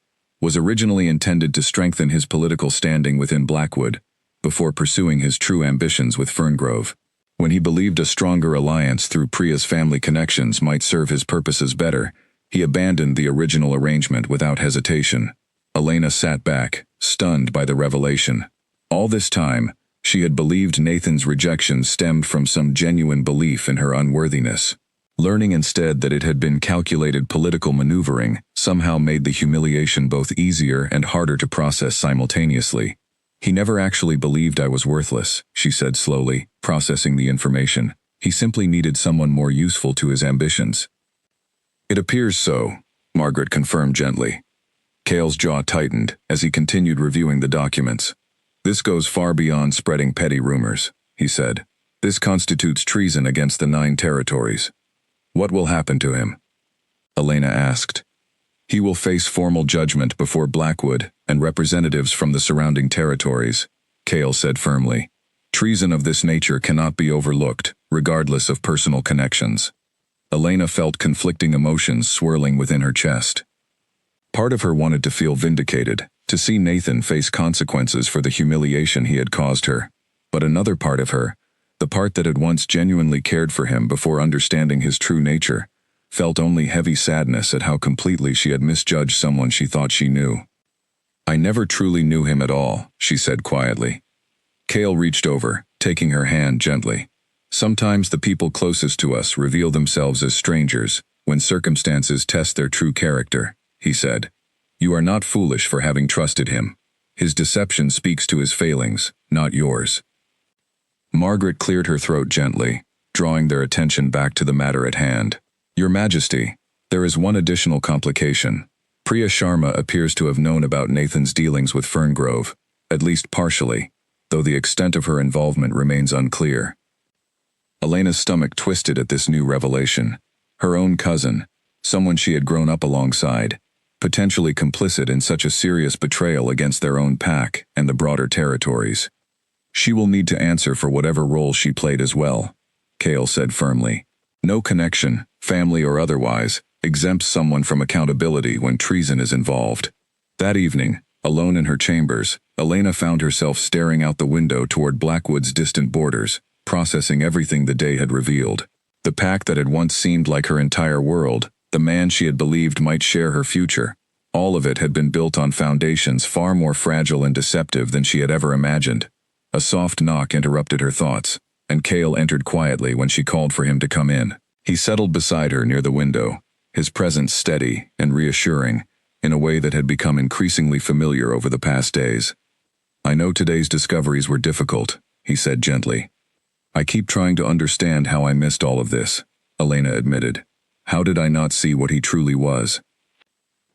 "was originally intended to strengthen his political standing within Blackwood, before pursuing his true ambitions with Ferngrove. When he believed a stronger alliance through Priya's family connections might serve his purposes better, he abandoned the original arrangement without hesitation." Elena sat back, stunned by the revelation. All this time, she had believed Nathan's rejection stemmed from some genuine belief in her unworthiness. Learning instead that it had been calculated political maneuvering somehow made the humiliation both easier and harder to process simultaneously. "He never actually believed I was worthless," she said slowly, processing the information. "He simply needed someone more useful to his ambitions." "It appears so," Margaret confirmed gently. Cale's jaw tightened as he continued reviewing the documents. "This goes far beyond spreading petty rumors," he said. "This constitutes treason against the 9 territories." "What will happen to him?" Elena asked. "He will face formal judgment before Blackwood and representatives from the surrounding territories," Cale said firmly. "Treason of this nature cannot be overlooked, regardless of personal connections." Elena felt conflicting emotions swirling within her chest. Part of her wanted to feel vindicated, to see Nathan face consequences for the humiliation he had caused her. But another part of her, the part that had once genuinely cared for him before understanding his true nature, felt only heavy sadness at how completely she had misjudged someone she thought she knew. "I never truly knew him at all," she said quietly. Cale reached over, taking her hand gently. "Sometimes the people closest to us reveal themselves as strangers when circumstances test their true character," he said. "You are not foolish for having trusted him. His deception speaks to his failings, not yours." Margaret cleared her throat gently, drawing their attention back to the matter at hand. "Your Majesty, there is one additional complication. Priya Sharma appears to have known about Nathan's dealings with Ferngrove, at least partially, though the extent of her involvement remains unclear." Elena's stomach twisted at this new revelation. Her own cousin, someone she had grown up alongside, potentially complicit in such a serious betrayal against their own pack and the broader territories. "She will need to answer for whatever role she played as well," Cale said firmly. "No connection, family or otherwise, exempts someone from accountability when treason is involved." That evening, alone in her chambers, Elena found herself staring out the window toward Blackwood's distant borders, processing everything the day had revealed. The pack that had once seemed like her entire world, the man she had believed might share her future, all of it had been built on foundations far more fragile and deceptive than she had ever imagined. A soft knock interrupted her thoughts, and Cale entered quietly when she called for him to come in. He settled beside her near the window, his presence steady and reassuring, in a way that had become increasingly familiar over the past days. "I know today's discoveries were difficult," he said gently. "I keep trying to understand how I missed all of this," Elena admitted. "How did I not see what he truly was?"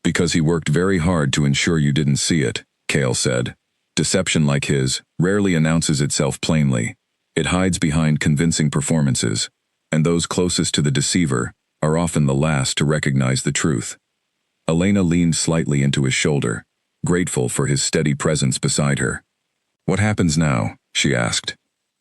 "Because he worked very hard to ensure you didn't see it," Cale said. "Deception like his rarely announces itself plainly. It hides behind convincing performances, and those closest to the deceiver are often the last to recognize the truth." Elena leaned slightly into his shoulder, grateful for his steady presence beside her. "What happens now?" she asked.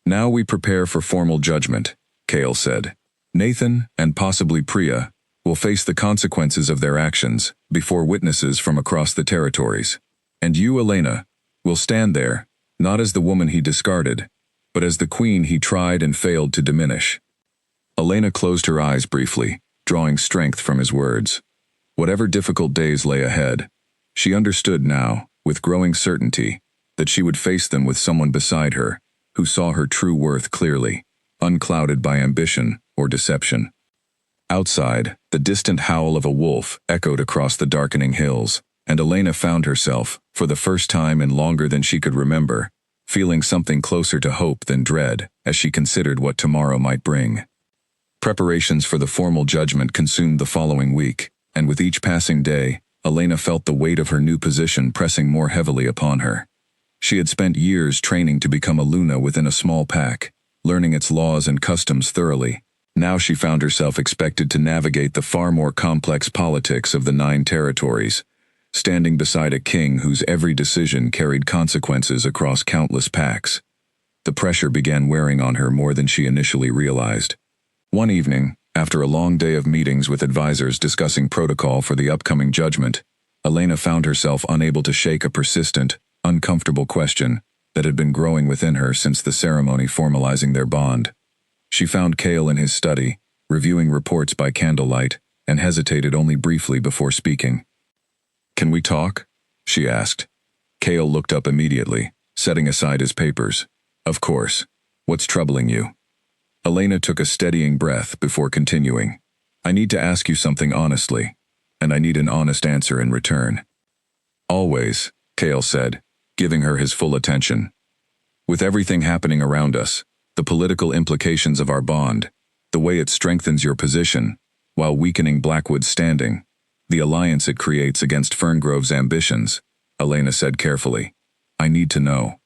"Now we prepare for formal judgment," Cale said. "Nathan, and possibly Priya, will face the consequences of their actions before witnesses from across the territories. And you, Elena, will stand there, not as the woman he discarded, but as the queen he tried and failed to diminish." Elena closed her eyes briefly, drawing strength from his words. Whatever difficult days lay ahead, she understood now, with growing certainty, that she would face them with someone beside her, who saw her true worth clearly, unclouded by ambition or deception. Outside, the distant howl of a wolf echoed across the darkening hills, and Elena found herself, for the first time in longer than she could remember, feeling something closer to hope than dread as she considered what tomorrow might bring. Preparations for the formal judgment consumed the following week, and with each passing day, Elena felt the weight of her new position pressing more heavily upon her. She had spent years training to become a Luna within a small pack, learning its laws and customs thoroughly. Now she found herself expected to navigate the far more complex politics of the 9 territories, standing beside a king whose every decision carried consequences across countless packs. The pressure began wearing on her more than she initially realized. One evening, after a long day of meetings with advisors discussing protocol for the upcoming judgment, Elena found herself unable to shake a persistent, uncomfortable question that had been growing within her since the ceremony formalizing their bond. She found Cale in his study, reviewing reports by candlelight, and hesitated only briefly before speaking. "Can we talk?" she asked. Cale looked up immediately, setting aside his papers. "Of course. What's troubling you?" Elena took a steadying breath before continuing. "I need to ask you something honestly, and I need an honest answer in return." "Always," Cale said, giving her his full attention. "With everything happening around us, the political implications of our bond, the way it strengthens your position, while weakening Blackwood's standing, the alliance it creates against Ferngrove's ambitions," Elena said carefully. "I need to know.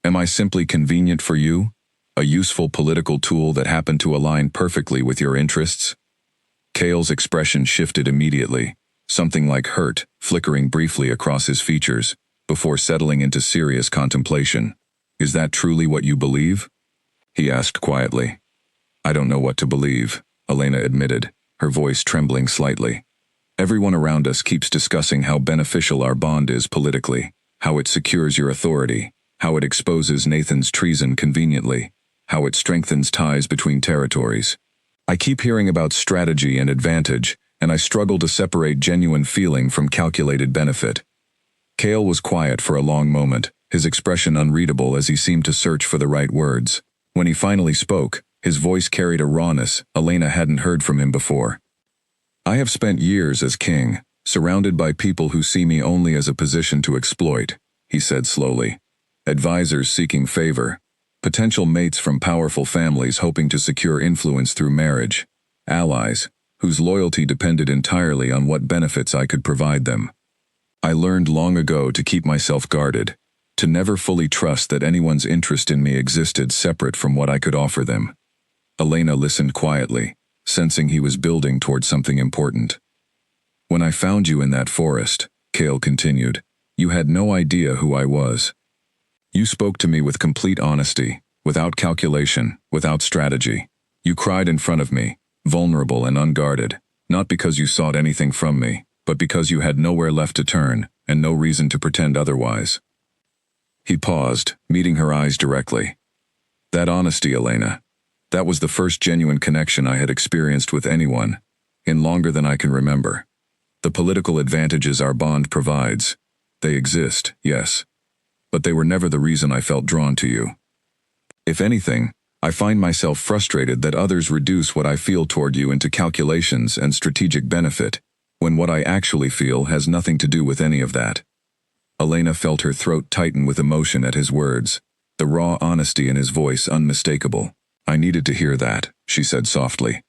Am I simply convenient for you? A useful political tool that happened to align perfectly with your interests?" Cale's expression shifted immediately, something like hurt flickering briefly across his features, before settling into serious contemplation. "Is that truly what you believe?" he asked quietly. "I don't know what to believe," Elena admitted, her voice trembling slightly. "Everyone around us keeps discussing how beneficial our bond is politically, how it secures your authority, how it exposes Nathan's treason conveniently, how it strengthens ties between territories. I keep hearing about strategy and advantage, and I struggle to separate genuine feeling from calculated benefit. Cale was quiet for a long moment, his expression unreadable as he seemed to search for the right words. When he finally spoke, his voice carried a rawness Elena hadn't heard from him before. I have spent years as king, surrounded by people who see me only as a position to exploit, he said slowly. Advisors seeking favor, potential mates from powerful families hoping to secure influence through marriage, allies whose loyalty depended entirely on what benefits I could provide them. I learned long ago to keep myself guarded, to never fully trust that anyone's interest in me existed separate from what I could offer them. Elena listened quietly, sensing he was building toward something important. When I found you in that forest, Cale continued, you had no idea who I was. You spoke to me with complete honesty, without calculation, without strategy. You cried in front of me, vulnerable and unguarded, not because you sought anything from me, but because you had nowhere left to turn, and no reason to pretend otherwise. He paused, meeting her eyes directly. That honesty, Elena, that was the first genuine connection I had experienced with anyone, in longer than I can remember. The political advantages our bond provides, they exist, yes, but they were never the reason I felt drawn to you. If anything, I find myself frustrated that others reduce what I feel toward you into calculations and strategic benefit, when what I actually feel has nothing to do with any of that. Elena felt her throat tighten with emotion at his words, the raw honesty in his voice unmistakable. I needed to hear that, she said softly.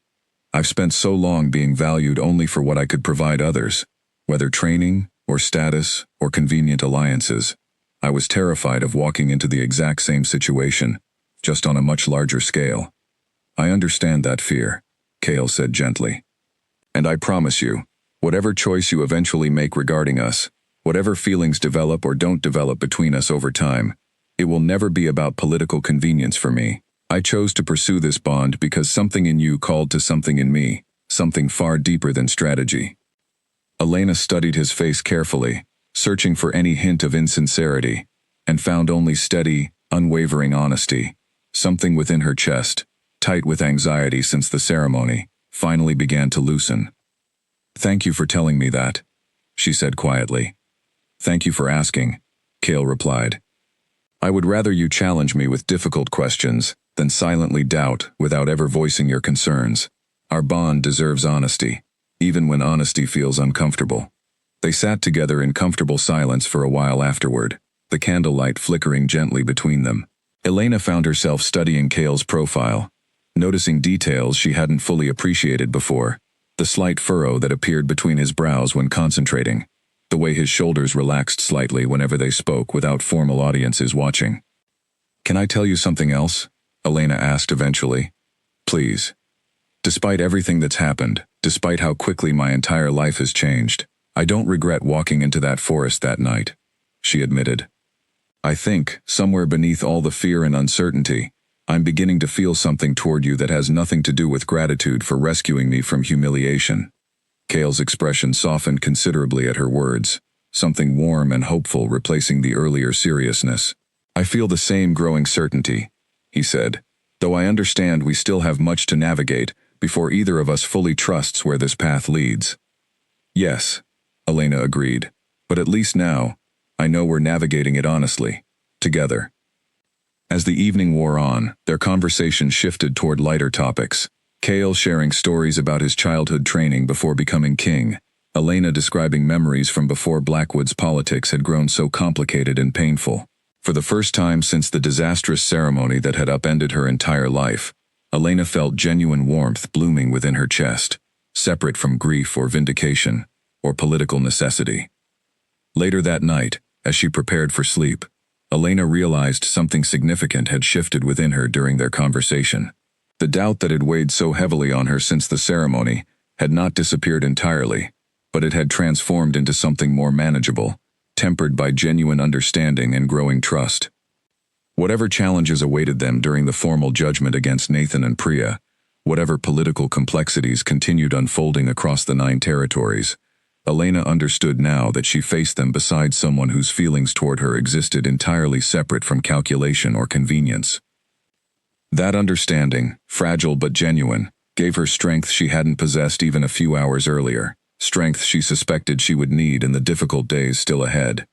I've spent so long being valued only for what I could provide others, whether training, or status, or convenient alliances. I was terrified of walking into the exact same situation, just on a much larger scale. I understand that fear, Cale said gently. And I promise you, whatever choice you eventually make regarding us, whatever feelings develop or don't develop between us over time, it will never be about political convenience for me. I chose to pursue this bond because something in you called to something in me, something far deeper than strategy. Elena studied his face carefully, searching for any hint of insincerity, and found only steady, unwavering honesty. Something within her chest, tight with anxiety since the ceremony, finally began to loosen. Thank you for telling me that, she said quietly. Thank you for asking, Cale replied. I would rather you challenge me with difficult questions than silently doubt without ever voicing your concerns. Our bond deserves honesty, even when honesty feels uncomfortable. They sat together in comfortable silence for a while afterward, the candlelight flickering gently between them. Elena found herself studying Cale's profile, noticing details she hadn't fully appreciated before, the slight furrow that appeared between his brows when concentrating, the way his shoulders relaxed slightly whenever they spoke without formal audiences watching. Can I tell you something else? Elena asked eventually. Please. Despite everything that's happened, despite how quickly my entire life has changed, I don't regret walking into that forest that night, she admitted. I think, somewhere beneath all the fear and uncertainty, I'm beginning to feel something toward you that has nothing to do with gratitude for rescuing me from humiliation. Cale's expression softened considerably at her words, something warm and hopeful replacing the earlier seriousness. I feel the same growing certainty, he said, though I understand we still have much to navigate before either of us fully trusts where this path leads. Yes, Elena agreed, but at least now, I know we're navigating it honestly, together. As the evening wore on, their conversation shifted toward lighter topics. Cale sharing stories about his childhood training before becoming king, Elena describing memories from before Blackwood's politics had grown so complicated and painful. For the first time since the disastrous ceremony that had upended her entire life, Elena felt genuine warmth blooming within her chest, separate from grief or vindication, or political necessity. Later that night, as she prepared for sleep, Elena realized something significant had shifted within her during their conversation. The doubt that had weighed so heavily on her since the ceremony had not disappeared entirely, but it had transformed into something more manageable, tempered by genuine understanding and growing trust. Whatever challenges awaited them during the formal judgment against Nathan and Priya, whatever political complexities continued unfolding across the 9 territories, Elena understood now that she faced them beside someone whose feelings toward her existed entirely separate from calculation or convenience. That understanding, fragile but genuine, gave her strength she hadn't possessed even a few hours earlier, strength she suspected she would need in the difficult days still ahead.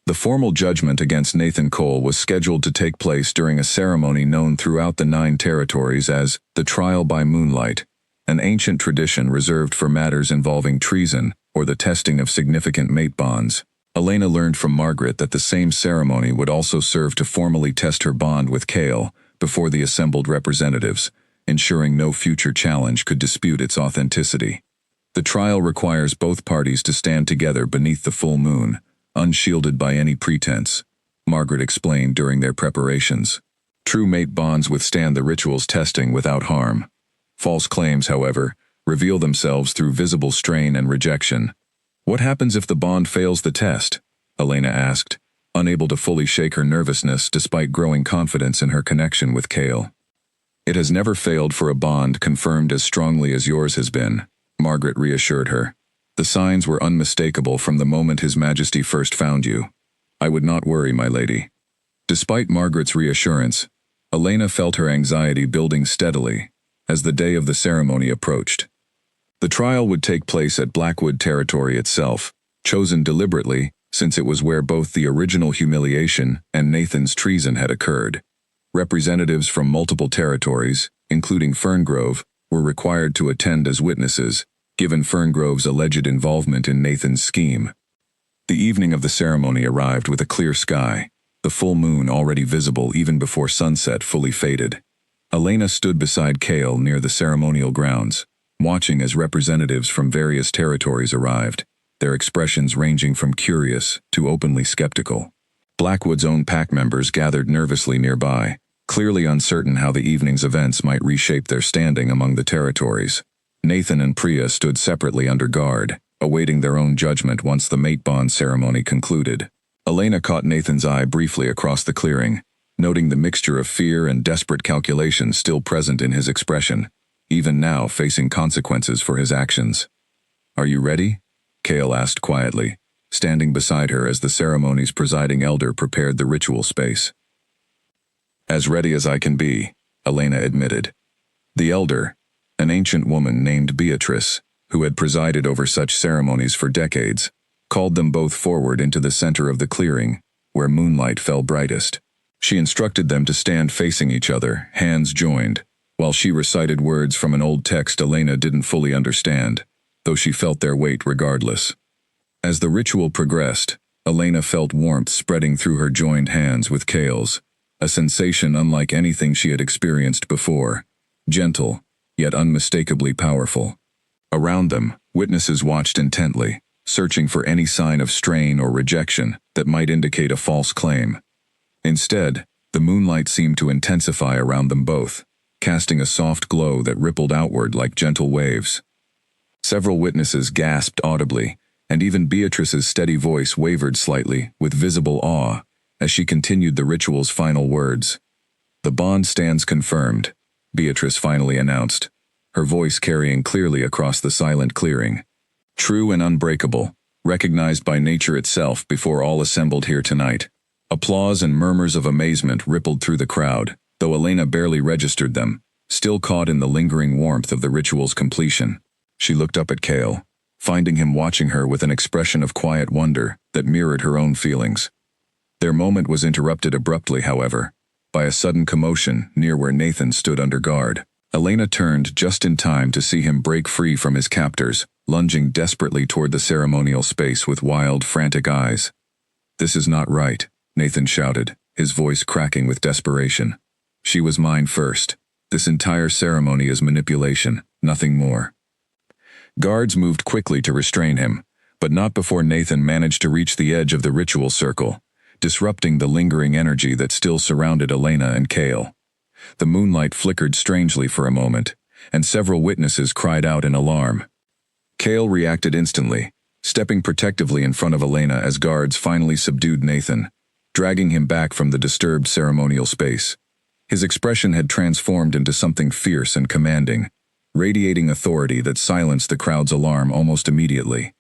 The formal judgment against Nathan Cole was scheduled to take place during a ceremony known throughout the 9 territories as the Trial by Moonlight, an ancient tradition reserved for matters involving treason or the testing of significant mate bonds. Elena learned from Margaret that the same ceremony would also serve to formally test her bond with Cale before the assembled representatives, ensuring no future challenge could dispute its authenticity. The trial requires both parties to stand together beneath the full moon, unshielded by any pretense, Margaret explained during their preparations. True mate bonds withstand the ritual's testing without harm. False claims, however, reveal themselves through visible strain and rejection. What happens if the bond fails the test? Elena asked, unable to fully shake her nervousness despite growing confidence in her connection with Cale. It has never failed for a bond confirmed as strongly as yours has been, Margaret reassured her. The signs were unmistakable from the moment His Majesty first found you. I would not worry, my lady. Despite Margaret's reassurance, Elena felt her anxiety building steadily as the day of the ceremony approached. The trial would take place at Blackwood territory itself, chosen deliberately since it was where both the original humiliation and Nathan's treason had occurred. Representatives from multiple territories, including Ferngrove, were required to attend as witnesses, given Ferngrove's alleged involvement in Nathan's scheme. The evening of the ceremony arrived with a clear sky, the full moon already visible even before sunset fully faded. Elena stood beside Cale near the ceremonial grounds, watching as representatives from various territories arrived, their expressions ranging from curious to openly skeptical. Blackwood's own pack members gathered nervously nearby, clearly uncertain how the evening's events might reshape their standing among the territories. Nathan and Priya stood separately under guard, awaiting their own judgment once the mate bond ceremony concluded. Elena caught Nathan's eye briefly across the clearing, noting the mixture of fear and desperate calculation still present in his expression, even now facing consequences for his actions. Are you ready? Cale asked quietly, standing beside her as the ceremony's presiding elder prepared the ritual space. As ready as I can be, Elena admitted. The elder, an ancient woman named Beatrice, who had presided over such ceremonies for decades, called them both forward into the center of the clearing, where moonlight fell brightest. She instructed them to stand facing each other, hands joined, while she recited words from an old text Elena didn't fully understand, though she felt their weight regardless. As the ritual progressed, Elena felt warmth spreading through her joined hands with Cale's, a sensation unlike anything she had experienced before, gentle, yet unmistakably powerful. Around them, witnesses watched intently, searching for any sign of strain or rejection that might indicate a false claim. Instead, the moonlight seemed to intensify around them both, casting a soft glow that rippled outward like gentle waves. Several witnesses gasped audibly, and even Beatrice's steady voice wavered slightly with visible awe as she continued the ritual's final words. The bond stands confirmed, Beatrice finally announced, her voice carrying clearly across the silent clearing. True and unbreakable, recognized by nature itself before all assembled here tonight. Applause and murmurs of amazement rippled through the crowd, though Elena barely registered them, still caught in the lingering warmth of the ritual's completion. She looked up at Cale, finding him watching her with an expression of quiet wonder that mirrored her own feelings. Their moment was interrupted abruptly, however, by a sudden commotion near where Nathan stood under guard. Elena turned just in time to see him break free from his captors, lunging desperately toward the ceremonial space with wild, frantic eyes. "This is not right," Nathan shouted, his voice cracking with desperation. "She was mine first. This entire ceremony is manipulation, nothing more." Guards moved quickly to restrain him, but not before Nathan managed to reach the edge of the ritual circle, disrupting the lingering energy that still surrounded Elena and Cale. The moonlight flickered strangely for a moment, and several witnesses cried out in alarm. Cale reacted instantly, stepping protectively in front of Elena as guards finally subdued Nathan, dragging him back from the disturbed ceremonial space. His expression had transformed into something fierce and commanding, radiating authority that silenced the crowd's alarm almost immediately.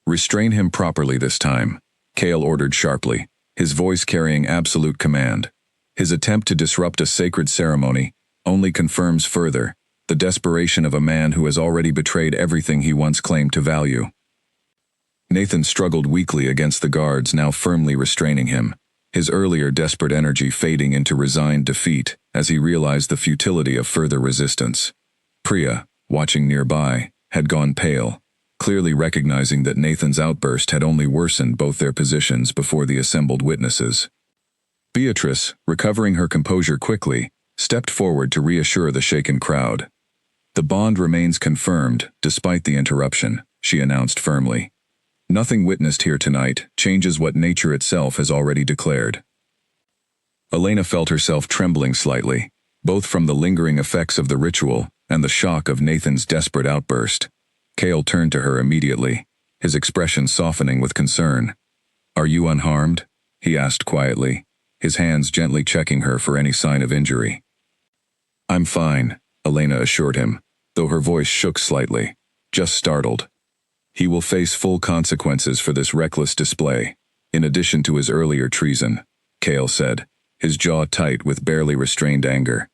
"Restrain him properly this time," Cale ordered sharply, his voice carrying absolute command. "His attempt to disrupt a sacred ceremony only confirms further the desperation of a man who has already betrayed everything he once claimed to value. Nathan struggled weakly against the guards now firmly restraining him, his earlier desperate energy fading into resigned defeat as he realized the futility of further resistance. Priya, watching nearby, had gone pale, clearly recognizing that Nathan's outburst had only worsened both their positions before the assembled witnesses. Beatrice, recovering her composure quickly, stepped forward to reassure the shaken crowd. "The bond remains confirmed, despite the interruption," she announced firmly. "Nothing witnessed here tonight changes what nature itself has already declared." Elena felt herself trembling slightly, both from the lingering effects of the ritual and the shock of Nathan's desperate outburst. Cale turned to her immediately, his expression softening with concern. "Are you unharmed?" he asked quietly, his hands gently checking her for any sign of injury. "I'm fine," Elena assured him, though her voice shook slightly, just startled. "He will face full consequences for this reckless display, in addition to his earlier treason," Cale said, his jaw tight with barely restrained anger.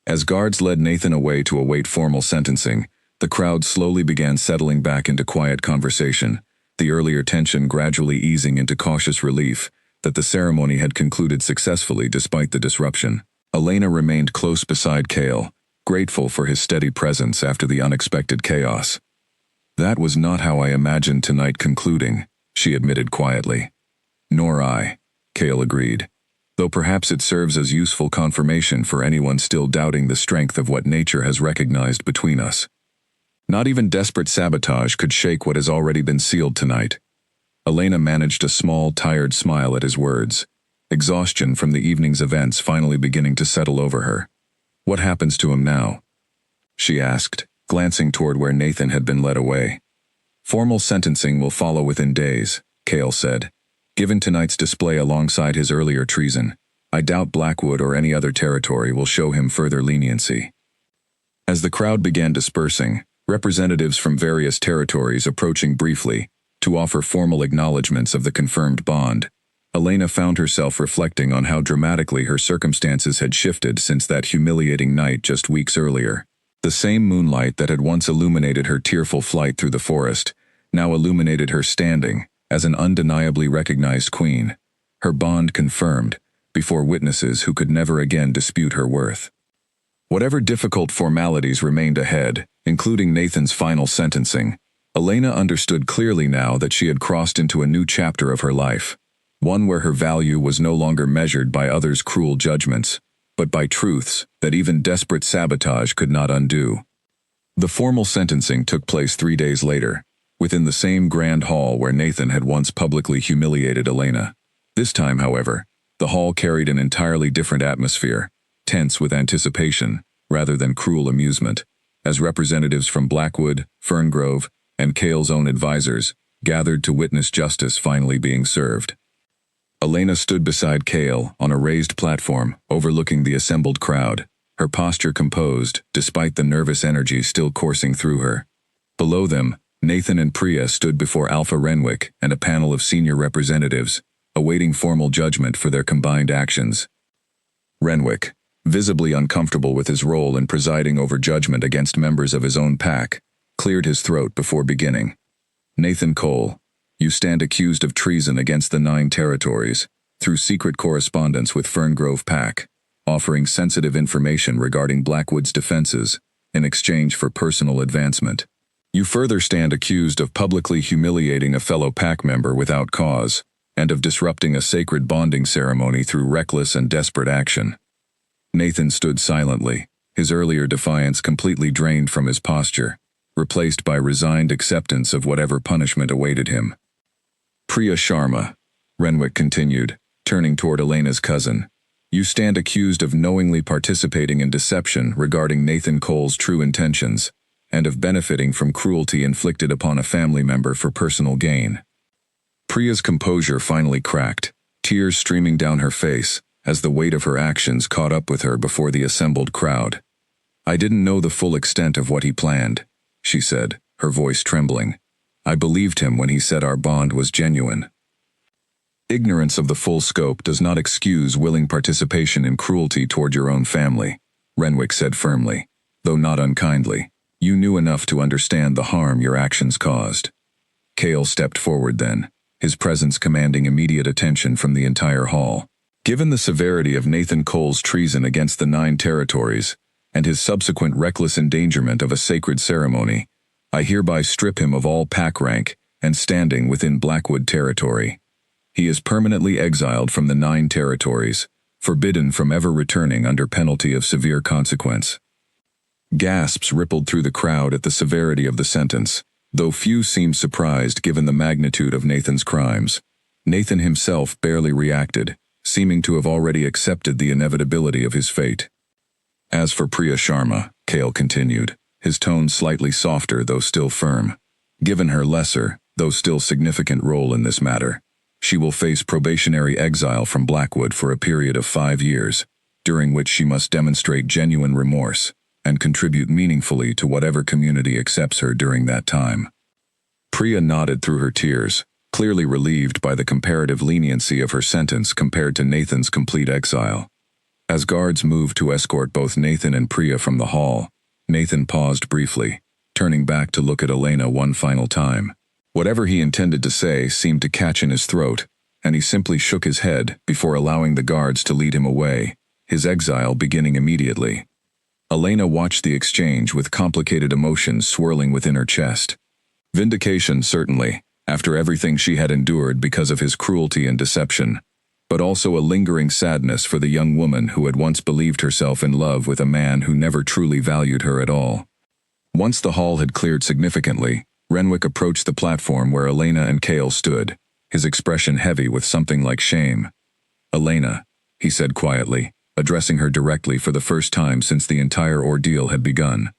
As guards led Nathan away to await formal sentencing, the crowd slowly began settling back into quiet conversation, the earlier tension gradually easing into cautious relief that the ceremony had concluded successfully despite the disruption. Elena remained close beside Cale, grateful for his steady presence after the unexpected chaos. "That was not how I imagined tonight concluding," she admitted quietly. "Nor I," Cale agreed, though perhaps it serves as useful confirmation for anyone still doubting the strength of what nature has recognized between us. Not even desperate sabotage could shake what has already been sealed tonight. Elena managed a small, tired smile at his words, exhaustion from the evening's events finally beginning to settle over her. "What happens to him now?" she asked, glancing toward where Nathan had been led away. "Formal sentencing will follow within days," Cale said. "Given tonight's display alongside his earlier treason, I doubt Blackwood or any other territory will show him further leniency." As the crowd began dispersing, representatives from various territories approaching briefly to offer formal acknowledgments of the confirmed bond, Elena found herself reflecting on how dramatically her circumstances had shifted since that humiliating night just weeks earlier. The same moonlight that had once illuminated her tearful flight through the forest now illuminated her standing as an undeniably recognized queen, her bond confirmed before witnesses who could never again dispute her worth. Whatever difficult formalities remained ahead, including Nathan's final sentencing, Elena understood clearly now that she had crossed into a new chapter of her life, one where her value was no longer measured by others' cruel judgments, but by truths that even desperate sabotage could not undo. The formal sentencing took place 3 days later, within the same grand hall where Nathan had once publicly humiliated Elena. This time, however, the hall carried an entirely different atmosphere, tense with anticipation rather than cruel amusement, as representatives from Blackwood, Ferngrove, and Cale's own advisors gathered to witness justice finally being served. Elena stood beside Cale on a raised platform overlooking the assembled crowd, her posture composed despite the nervous energy still coursing through her. Below them, Nathan and Priya stood before Alpha Renwick and a panel of senior representatives, awaiting formal judgment for their combined actions. Renwick, visibly uncomfortable with his role in presiding over judgment against members of his own pack, cleared his throat before beginning. "Nathan Cole, you stand accused of treason against the 9 territories, through secret correspondence with Ferngrove Pack, offering sensitive information regarding Blackwood's defenses in exchange for personal advancement. You further stand accused of publicly humiliating a fellow pack member without cause, and of disrupting a sacred bonding ceremony through reckless and desperate action." Nathan stood silently, his earlier defiance completely drained from his posture, replaced by resigned acceptance of whatever punishment awaited him. "Priya Sharma," Renwick continued, turning toward Elena's cousin, "you stand accused of knowingly participating in deception regarding Nathan Cole's true intentions, and of benefiting from cruelty inflicted upon a family member for personal gain." Priya's composure finally cracked, tears streaming down her face as the weight of her actions caught up with her before the assembled crowd. "I didn't know the full extent of what he planned," she said, her voice trembling. "I believed him when he said our bond was genuine." "Ignorance of the full scope does not excuse willing participation in cruelty toward your own family," Renwick said firmly, though not unkindly. You knew enough to understand the harm your actions caused. Cale stepped forward then, his presence commanding immediate attention from the entire hall. Given the severity of Nathan Cole's treason against the 9 territories, and his subsequent reckless endangerment of a sacred ceremony, I hereby strip him of all pack rank and standing within Blackwood territory. He is permanently exiled from the 9 territories, forbidden from ever returning under penalty of severe consequence. Gasps rippled through the crowd at the severity of the sentence, though few seemed surprised given the magnitude of Nathan's crimes. Nathan himself barely reacted, seeming to have already accepted the inevitability of his fate. As for Priya Sharma, Cale continued, his tone slightly softer though still firm, given her lesser, though still significant role in this matter, she will face probationary exile from Blackwood for a period of 5 years, during which she must demonstrate genuine remorse and contribute meaningfully to whatever community accepts her during that time. Priya nodded through her tears, clearly relieved by the comparative leniency of her sentence compared to Nathan's complete exile. As guards moved to escort both Nathan and Priya from the hall, Nathan paused briefly, turning back to look at Elena one final time. Whatever he intended to say seemed to catch in his throat, and he simply shook his head before allowing the guards to lead him away, his exile beginning immediately. Elena watched the exchange with complicated emotions swirling within her chest. Vindication, certainly, after everything she had endured because of his cruelty and deception, but also a lingering sadness for the young woman who had once believed herself in love with a man who never truly valued her at all. Once the hall had cleared significantly, Renwick approached the platform where Elena and Cale stood, his expression heavy with something like shame. "Elena," he said quietly, addressing her directly for the first time since the entire ordeal had begun.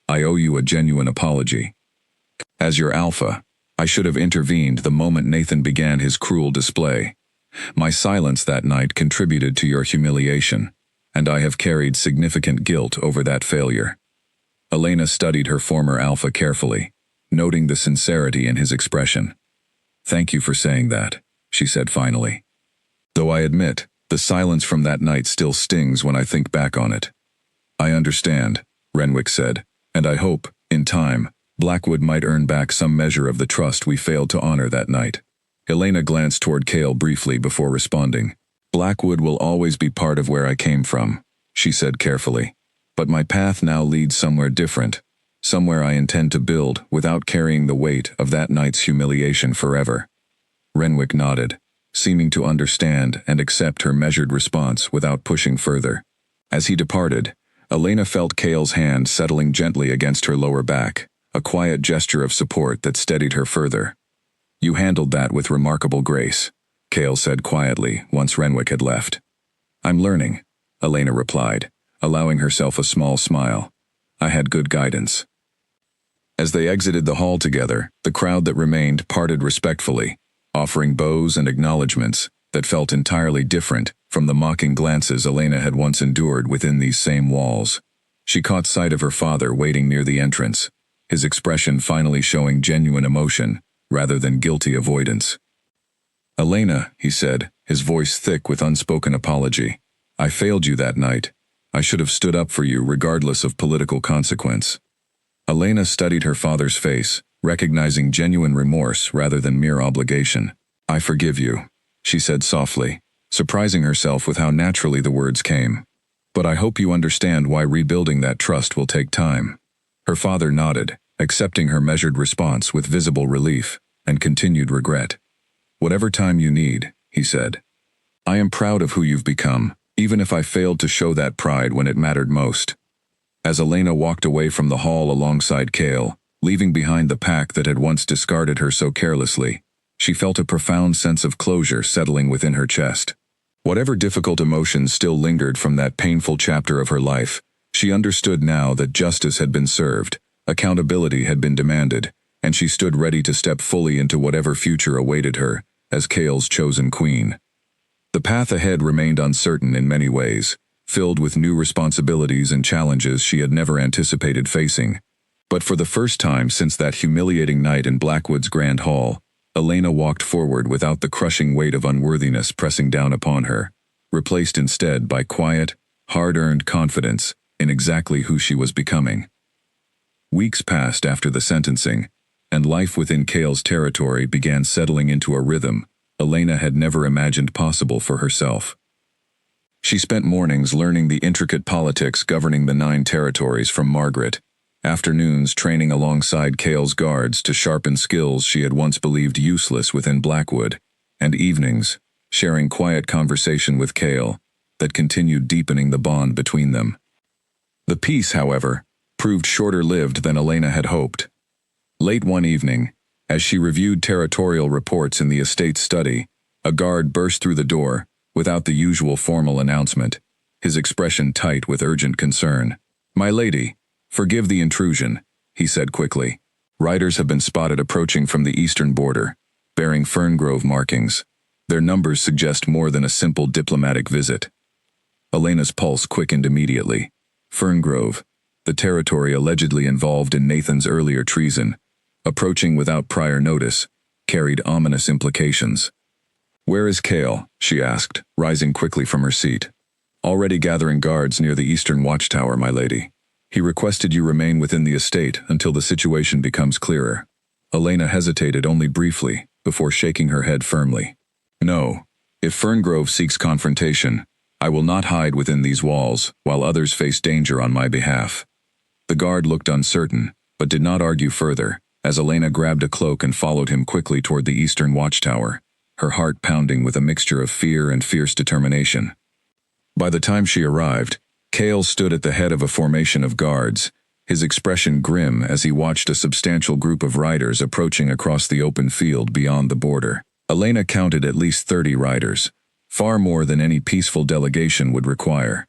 "I owe you a genuine apology. As your alpha, I should have intervened the moment Nathan began his cruel display. My silence that night contributed to your humiliation, and I have carried significant guilt over that failure." Elena studied her former alpha carefully, noting the sincerity in his expression. "Thank you for saying that," she said finally. "Though I admit, the silence from that night still stings when I think back on it." "I understand," Renwick said, "and I hope, in time, Blackwood might earn back some measure of the trust we failed to honor that night." Elena glanced toward Cale briefly before responding. "Blackwood will always be part of where I came from," she said carefully. "But my path now leads somewhere different, somewhere I intend to build without carrying the weight of that night's humiliation forever." Renwick nodded, seeming to understand and accept her measured response without pushing further. As he departed, Elena felt Cale's hand settling gently against her lower back, a quiet gesture of support that steadied her further. "You handled that with remarkable grace," Cale said quietly once Renwick had left. "I'm learning," Elena replied, allowing herself a small smile. "I had good guidance." As they exited the hall together, the crowd that remained parted respectfully, offering bows and acknowledgments that felt entirely different from the mocking glances Elena had once endured within these same walls. She caught sight of her father waiting near the entrance, his expression finally showing genuine emotion rather than guilty avoidance. "Elena," he said, his voice thick with unspoken apology, "I failed you that night. I should have stood up for you regardless of political consequence." Elena studied her father's face, recognizing genuine remorse rather than mere obligation. "I forgive you," she said softly, surprising herself with how naturally the words came. "But I hope you understand why rebuilding that trust will take time." Her father nodded, accepting her measured response with visible relief and continued regret. "Whatever time you need," he said. "I am proud of who you've become, even if I failed to show that pride when it mattered most." As Elena walked away from the hall alongside Cale, leaving behind the pack that had once discarded her so carelessly, she felt a profound sense of closure settling within her chest. Whatever difficult emotions still lingered from that painful chapter of her life, she understood now that justice had been served, accountability had been demanded, and she stood ready to step fully into whatever future awaited her as Cale's chosen queen. The path ahead remained uncertain in many ways, filled with new responsibilities and challenges she had never anticipated facing. But for the first time since that humiliating night in Blackwood's Grand Hall, Elena walked forward without the crushing weight of unworthiness pressing down upon her, replaced instead by quiet, hard-earned confidence in exactly who she was becoming. Weeks passed after the sentencing, and life within Cale's territory began settling into a rhythm Elena had never imagined possible for herself. She spent mornings learning the intricate politics governing the 9 territories from Margaret, afternoons training alongside Cale's guards to sharpen skills she had once believed useless within Blackwood, and evenings, sharing quiet conversation with Cale that continued deepening the bond between them. The peace, however, proved shorter-lived than Elena had hoped. Late one evening, as she reviewed territorial reports in the estate's study, a guard burst through the door, without the usual formal announcement, his expression tight with urgent concern. "My lady, forgive the intrusion," he said quickly. "Riders have been spotted approaching from the eastern border, bearing Ferngrove markings. Their numbers suggest more than a simple diplomatic visit." Elena's pulse quickened immediately. Ferngrove, the territory allegedly involved in Nathan's earlier treason, approaching without prior notice, carried ominous implications. "Where is Cale?" she asked, rising quickly from her seat. "Already gathering guards near the eastern watchtower, my lady. He requested you remain within the estate until the situation becomes clearer." Elena hesitated only briefly, before shaking her head firmly. "No. If Ferngrove seeks confrontation, I will not hide within these walls, while others face danger on my behalf." The guard looked uncertain, but did not argue further, as Elena grabbed a cloak and followed him quickly toward the eastern watchtower, her heart pounding with a mixture of fear and fierce determination. By the time she arrived, Cale stood at the head of a formation of guards, his expression grim as he watched a substantial group of riders approaching across the open field beyond the border. Elena counted at least 30 riders, far more than any peaceful delegation would require.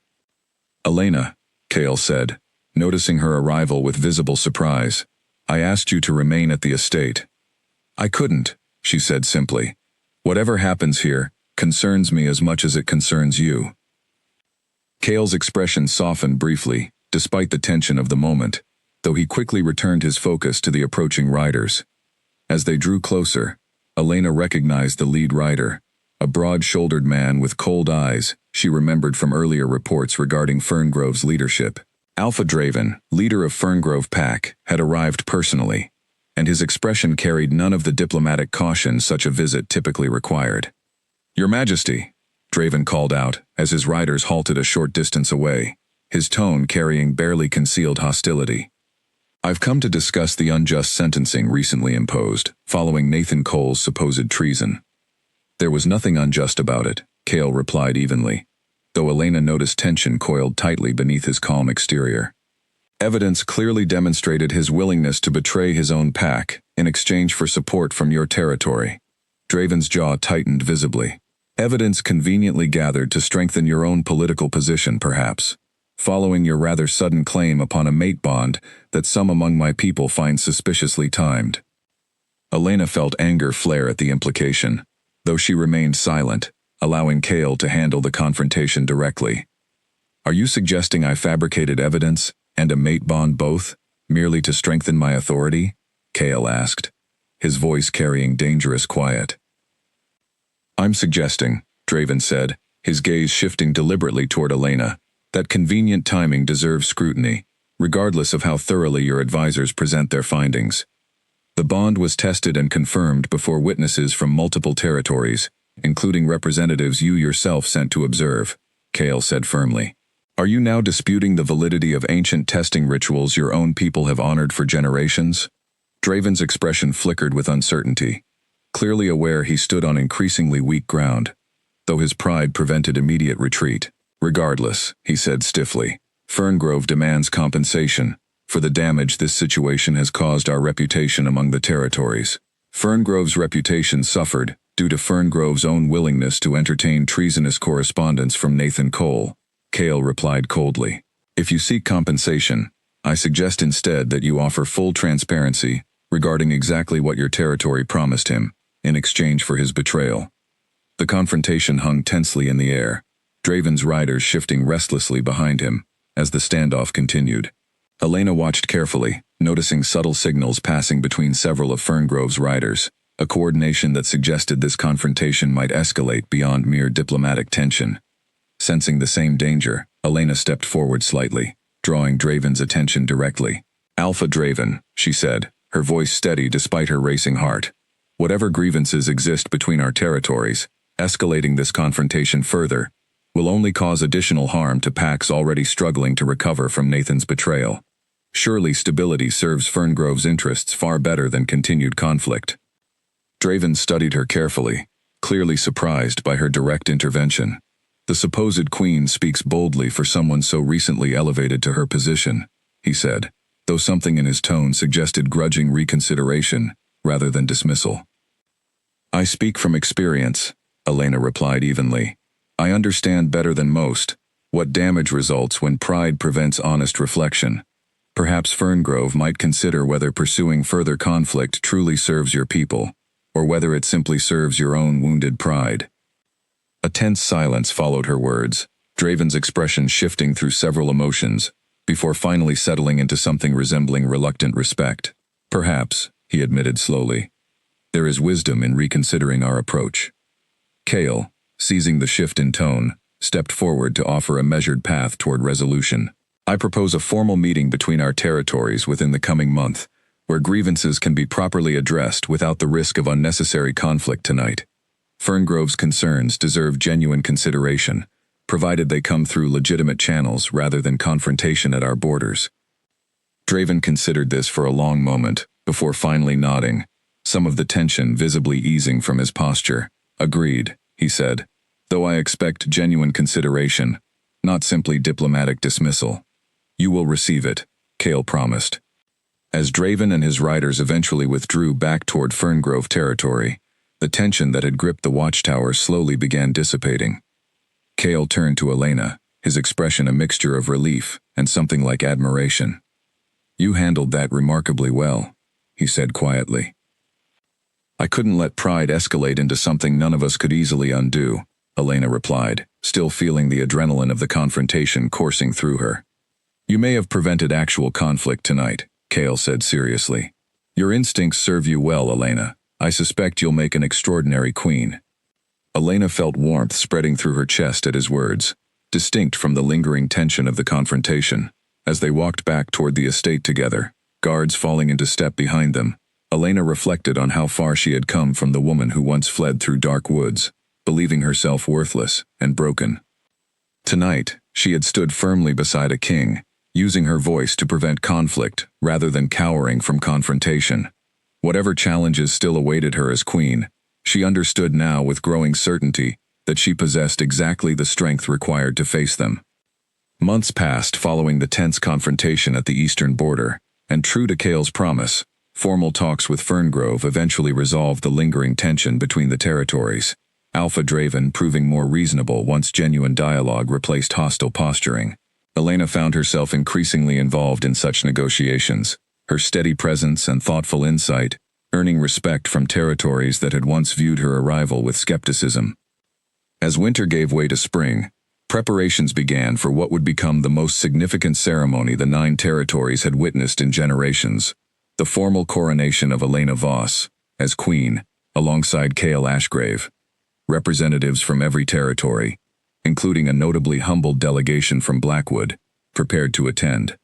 "Elena," Cale said, noticing her arrival with visible surprise, "I asked you to remain at the estate." "I couldn't," she said simply. "Whatever happens here concerns me as much as it concerns you." Cale's expression softened briefly, despite the tension of the moment, though he quickly returned his focus to the approaching riders. As they drew closer, Elena recognized the lead rider, a broad-shouldered man with cold eyes she remembered from earlier reports regarding Ferngrove's leadership. Alpha Draven, leader of Ferngrove Pack, had arrived personally, and his expression carried none of the diplomatic caution such a visit typically required. "Your Majesty," Draven called out as his riders halted a short distance away, his tone carrying barely concealed hostility. "I've come to discuss the unjust sentencing recently imposed, following Nathan Cole's supposed treason." "There was nothing unjust about it," Cale replied evenly, though Elena noticed tension coiled tightly beneath his calm exterior. "Evidence clearly demonstrated his willingness to betray his own pack in exchange for support from your territory." Draven's jaw tightened visibly. "Evidence conveniently gathered to strengthen your own political position, perhaps, following your rather sudden claim upon a mate bond that some among my people find suspiciously timed." Elena felt anger flare at the implication, though she remained silent, allowing Cale to handle the confrontation directly. "Are you suggesting I fabricated evidence and a mate bond both, merely to strengthen my authority?" Cale asked, his voice carrying dangerous quiet. "I'm suggesting," Draven said, his gaze shifting deliberately toward Elena, "that convenient timing deserves scrutiny, regardless of how thoroughly your advisors present their findings. The bond was tested and confirmed before witnesses from multiple territories, including representatives you yourself sent to observe," Cale said firmly. "Are you now disputing the validity of ancient testing rituals your own people have honored for generations?" Draven's expression flickered with uncertainty, clearly aware he stood on increasingly weak ground, though his pride prevented immediate retreat. "Regardless," he said stiffly, "Ferngrove demands compensation for the damage this situation has caused our reputation among the territories." Ferngrove's reputation suffered due to Ferngrove's own willingness to entertain treasonous correspondence from Nathan Cole, Cale replied coldly. "If you seek compensation, I suggest instead that you offer full transparency regarding exactly what your territory promised him in exchange for his betrayal." The confrontation hung tensely in the air, Draven's riders shifting restlessly behind him as the standoff continued. Elena watched carefully, noticing subtle signals passing between several of Ferngrove's riders, a coordination that suggested this confrontation might escalate beyond mere diplomatic tension. Sensing the same danger, Elena stepped forward slightly, drawing Draven's attention directly. "Alpha Draven," she said, her voice steady despite her racing heart. "Whatever grievances exist between our territories, escalating this confrontation further will only cause additional harm to packs already struggling to recover from Nathan's betrayal. Surely stability serves Ferngrove's interests far better than continued conflict." Draven studied her carefully, clearly surprised by her direct intervention. "The supposed queen speaks boldly for someone so recently elevated to her position," he said, though something in his tone suggested grudging reconsideration rather than dismissal. "I speak from experience," Elena replied evenly. "I understand better than most what damage results when pride prevents honest reflection. Perhaps Ferngrove might consider whether pursuing further conflict truly serves your people, or whether it simply serves your own wounded pride." A tense silence followed her words, Draven's expression shifting through several emotions, before finally settling into something resembling reluctant respect. "Perhaps," he admitted slowly, "there is wisdom in reconsidering our approach." Kale, seizing the shift in tone, stepped forward to offer a measured path toward resolution. "I propose a formal meeting between our territories within the coming month, where grievances can be properly addressed without the risk of unnecessary conflict tonight. Ferngrove's concerns deserve genuine consideration, provided they come through legitimate channels rather than confrontation at our borders." Draven considered this for a long moment, before finally nodding, some of the tension visibly easing from his posture. "Agreed," he said, "though I expect genuine consideration, not simply diplomatic dismissal." "You will receive it," Kale promised. As Draven and his riders eventually withdrew back toward Ferngrove territory, the tension that had gripped the watchtower slowly began dissipating. Kale turned to Elena, his expression a mixture of relief and something like admiration. "You handled that remarkably well," he said quietly. "I couldn't let pride escalate into something none of us could easily undo," Elena replied, still feeling the adrenaline of the confrontation coursing through her. "You may have prevented actual conflict tonight," Kale said seriously. "Your instincts serve you well, Elena. I suspect you'll make an extraordinary queen." Elena felt warmth spreading through her chest at his words, distinct from the lingering tension of the confrontation. As they walked back toward the estate together, guards falling into step behind them, Elena reflected on how far she had come from the woman who once fled through dark woods, believing herself worthless and broken. Tonight, she had stood firmly beside a king, using her voice to prevent conflict rather than cowering from confrontation. Whatever challenges still awaited her as queen, she understood now with growing certainty that she possessed exactly the strength required to face them. Months passed following the tense confrontation at the eastern border, and true to Kale's promise, formal talks with Ferngrove eventually resolved the lingering tension between the territories, Alpha Draven proving more reasonable once genuine dialogue replaced hostile posturing. Elena found herself increasingly involved in such negotiations, her steady presence and thoughtful insight earning respect from territories that had once viewed her arrival with skepticism. As winter gave way to spring, preparations began for what would become the most significant ceremony the 9 territories had witnessed in generations, the formal coronation of Elena Voss as queen, alongside Kale Ashgrave. Representatives from every territory, including a notably humbled delegation from Blackwood, prepared to attend.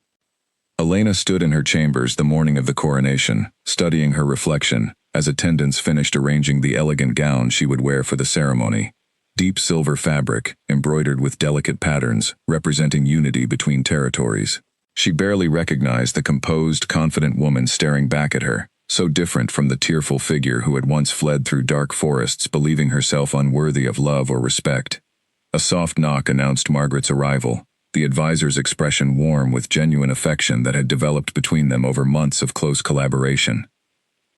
Elena stood in her chambers the morning of the coronation, studying her reflection, as attendants finished arranging the elegant gown she would wear for the ceremony. Deep silver fabric, embroidered with delicate patterns, representing unity between territories. She barely recognized the composed, confident woman staring back at her, so different from the tearful figure who had once fled through dark forests believing herself unworthy of love or respect. A soft knock announced Margaret's arrival, the advisor's expression warm with genuine affection that had developed between them over months of close collaboration.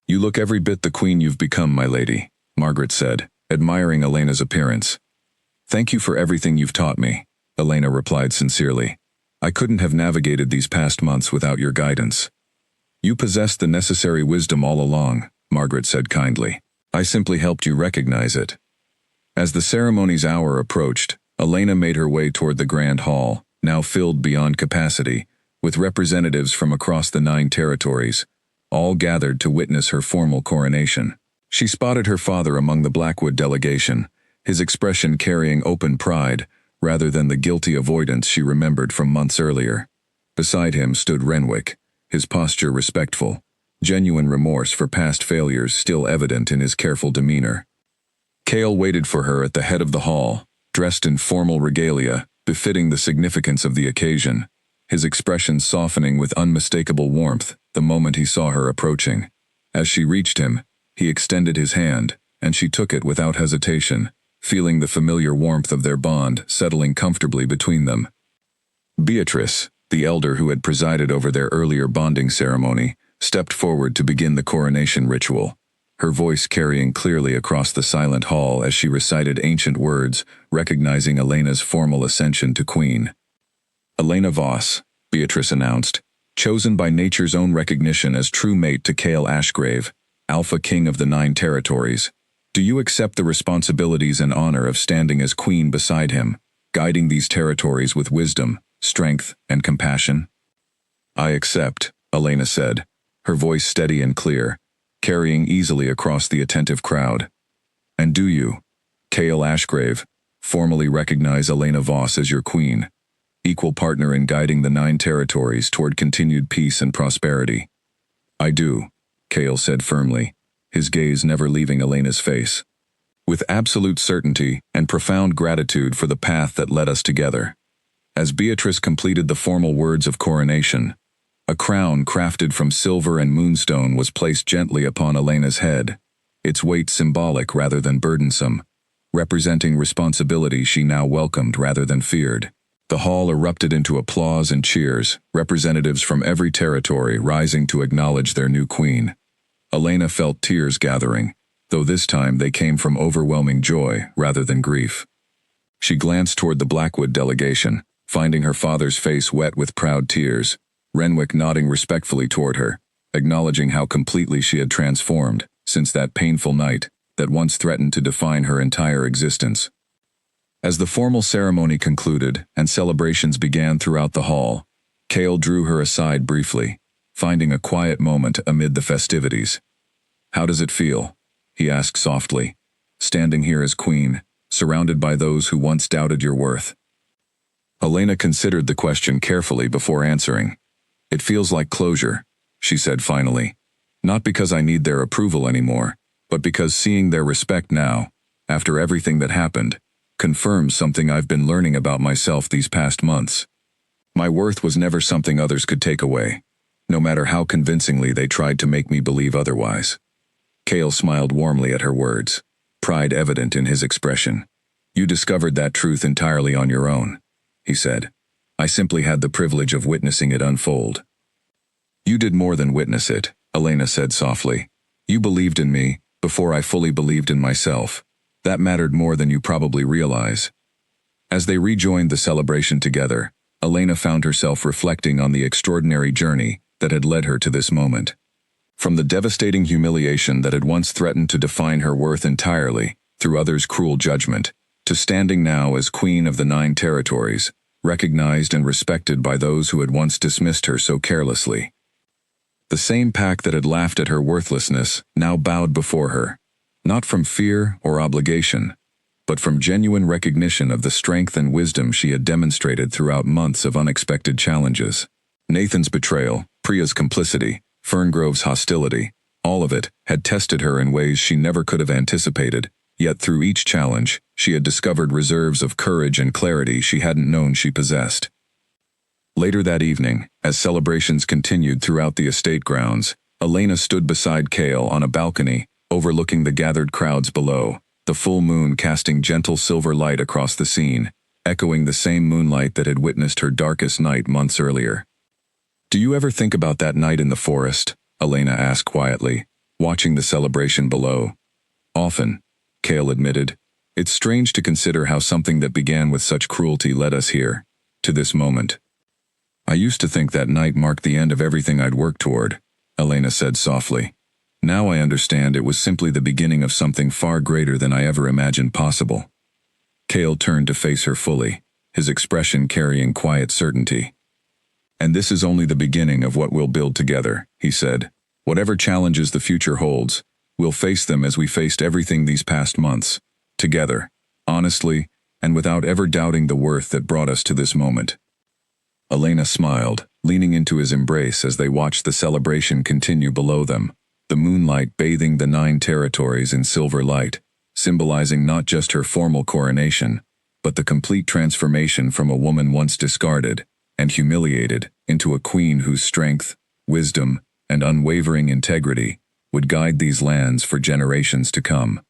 "You look every bit the queen you've become, my lady," Margaret said, admiring Elena's appearance. "Thank you for everything you've taught me," Elena replied sincerely. "I couldn't have navigated these past months without your guidance." "You possessed the necessary wisdom all along," Margaret said kindly. "I simply helped you recognize it." As the ceremony's hour approached, Elena made her way toward the grand hall, now filled beyond capacity, with representatives from across the 9 territories, all gathered to witness her formal coronation. She spotted her father among the Blackwood delegation, his expression carrying open pride rather than the guilty avoidance she remembered from months earlier. Beside him stood Renwick, his posture respectful, genuine remorse for past failures still evident in his careful demeanor. Cale waited for her at the head of the hall, dressed in formal regalia, befitting the significance of the occasion, his expression softening with unmistakable warmth the moment he saw her approaching. As she reached him, he extended his hand, and she took it without hesitation, feeling the familiar warmth of their bond settling comfortably between them. Beatrice, the elder who had presided over their earlier bonding ceremony, stepped forward to begin the coronation ritual, her voice carrying clearly across the silent hall as she recited ancient words, recognizing Elena's formal ascension to queen. Elena Voss, Beatrice announced, chosen by nature's own recognition as true mate to Cale Ashgrave, Alpha King of the 9 territories. Do you accept the responsibilities and honor of standing as queen beside him, guiding these territories with wisdom, strength, and compassion? I accept, Elena said, her voice steady and clear, carrying easily across the attentive crowd. And do you, Cale Ashgrave, formally recognize Elena Voss as your queen, equal partner in guiding the 9 territories toward continued peace and prosperity? I do, Cale said firmly, his gaze never leaving Elena's face. With absolute certainty and profound gratitude for the path that led us together. As Beatrice completed the formal words of coronation, a crown crafted from silver and moonstone was placed gently upon Elena's head, its weight symbolic rather than burdensome, representing responsibility she now welcomed rather than feared. The hall erupted into applause and cheers, representatives from every territory rising to acknowledge their new queen. Elena felt tears gathering, though this time they came from overwhelming joy rather than grief. She glanced toward the Blackwood delegation, finding her father's face wet with proud tears, Renwick nodding respectfully toward her, acknowledging how completely she had transformed since that painful night that once threatened to define her entire existence. As the formal ceremony concluded and celebrations began throughout the hall, Cale drew her aside briefly, finding a quiet moment amid the festivities. How does it feel? He asked softly, standing here as queen, surrounded by those who once doubted your worth. Elena considered the question carefully before answering. It feels like closure, she said finally, not because I need their approval anymore, but because seeing their respect now, after everything that happened, confirms something I've been learning about myself these past months. My worth was never something others could take away, no matter how convincingly they tried to make me believe otherwise. Cale smiled warmly at her words, pride evident in his expression. You discovered that truth entirely on your own, he said. I simply had the privilege of witnessing it unfold. You did more than witness it, Elena said softly. You believed in me before I fully believed in myself. That mattered more than you probably realize. As they rejoined the celebration together, Elena found herself reflecting on the extraordinary journey that had led her to this moment. From the devastating humiliation that had once threatened to define her worth entirely through others' cruel judgment, to standing now as queen of the 9 territories, recognized and respected by those who had once dismissed her so carelessly. The same pack that had laughed at her worthlessness now bowed before her, not from fear or obligation, but from genuine recognition of the strength and wisdom she had demonstrated throughout months of unexpected challenges. Nathan's betrayal, Priya's complicity, Ferngrove's hostility, all of it had tested her in ways she never could have anticipated, yet through each challenge, she had discovered reserves of courage and clarity she hadn't known she possessed. Later that evening, as celebrations continued throughout the estate grounds, Elena stood beside Cale on a balcony, overlooking the gathered crowds below, the full moon casting gentle silver light across the scene, echoing the same moonlight that had witnessed her darkest night months earlier. Do you ever think about that night in the forest? Elena asked quietly, watching the celebration below. Often, Cale admitted. It's strange to consider how something that began with such cruelty led us here, to this moment. I used to think that night marked the end of everything I'd worked toward, Elena said softly. Now I understand it was simply the beginning of something far greater than I ever imagined possible. Cale turned to face her fully, his expression carrying quiet certainty. And this is only the beginning of what we'll build together, he said. Whatever challenges the future holds, we'll face them as we faced everything these past months, together, honestly, and without ever doubting the worth that brought us to this moment. Elena smiled, leaning into his embrace as they watched the celebration continue below them, the moonlight bathing the 9 territories in silver light, symbolizing not just her formal coronation, but the complete transformation from a woman once discarded and humiliated into a queen whose strength, wisdom, and unwavering integrity would guide these lands for generations to come.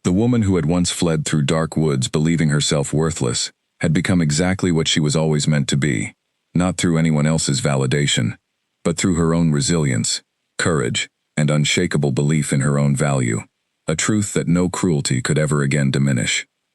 The woman who had once fled through dark woods believing herself worthless had become exactly what she was always meant to be, not through anyone else's validation, but through her own resilience, courage, and unshakable belief in her own value, a truth that no cruelty could ever again diminish.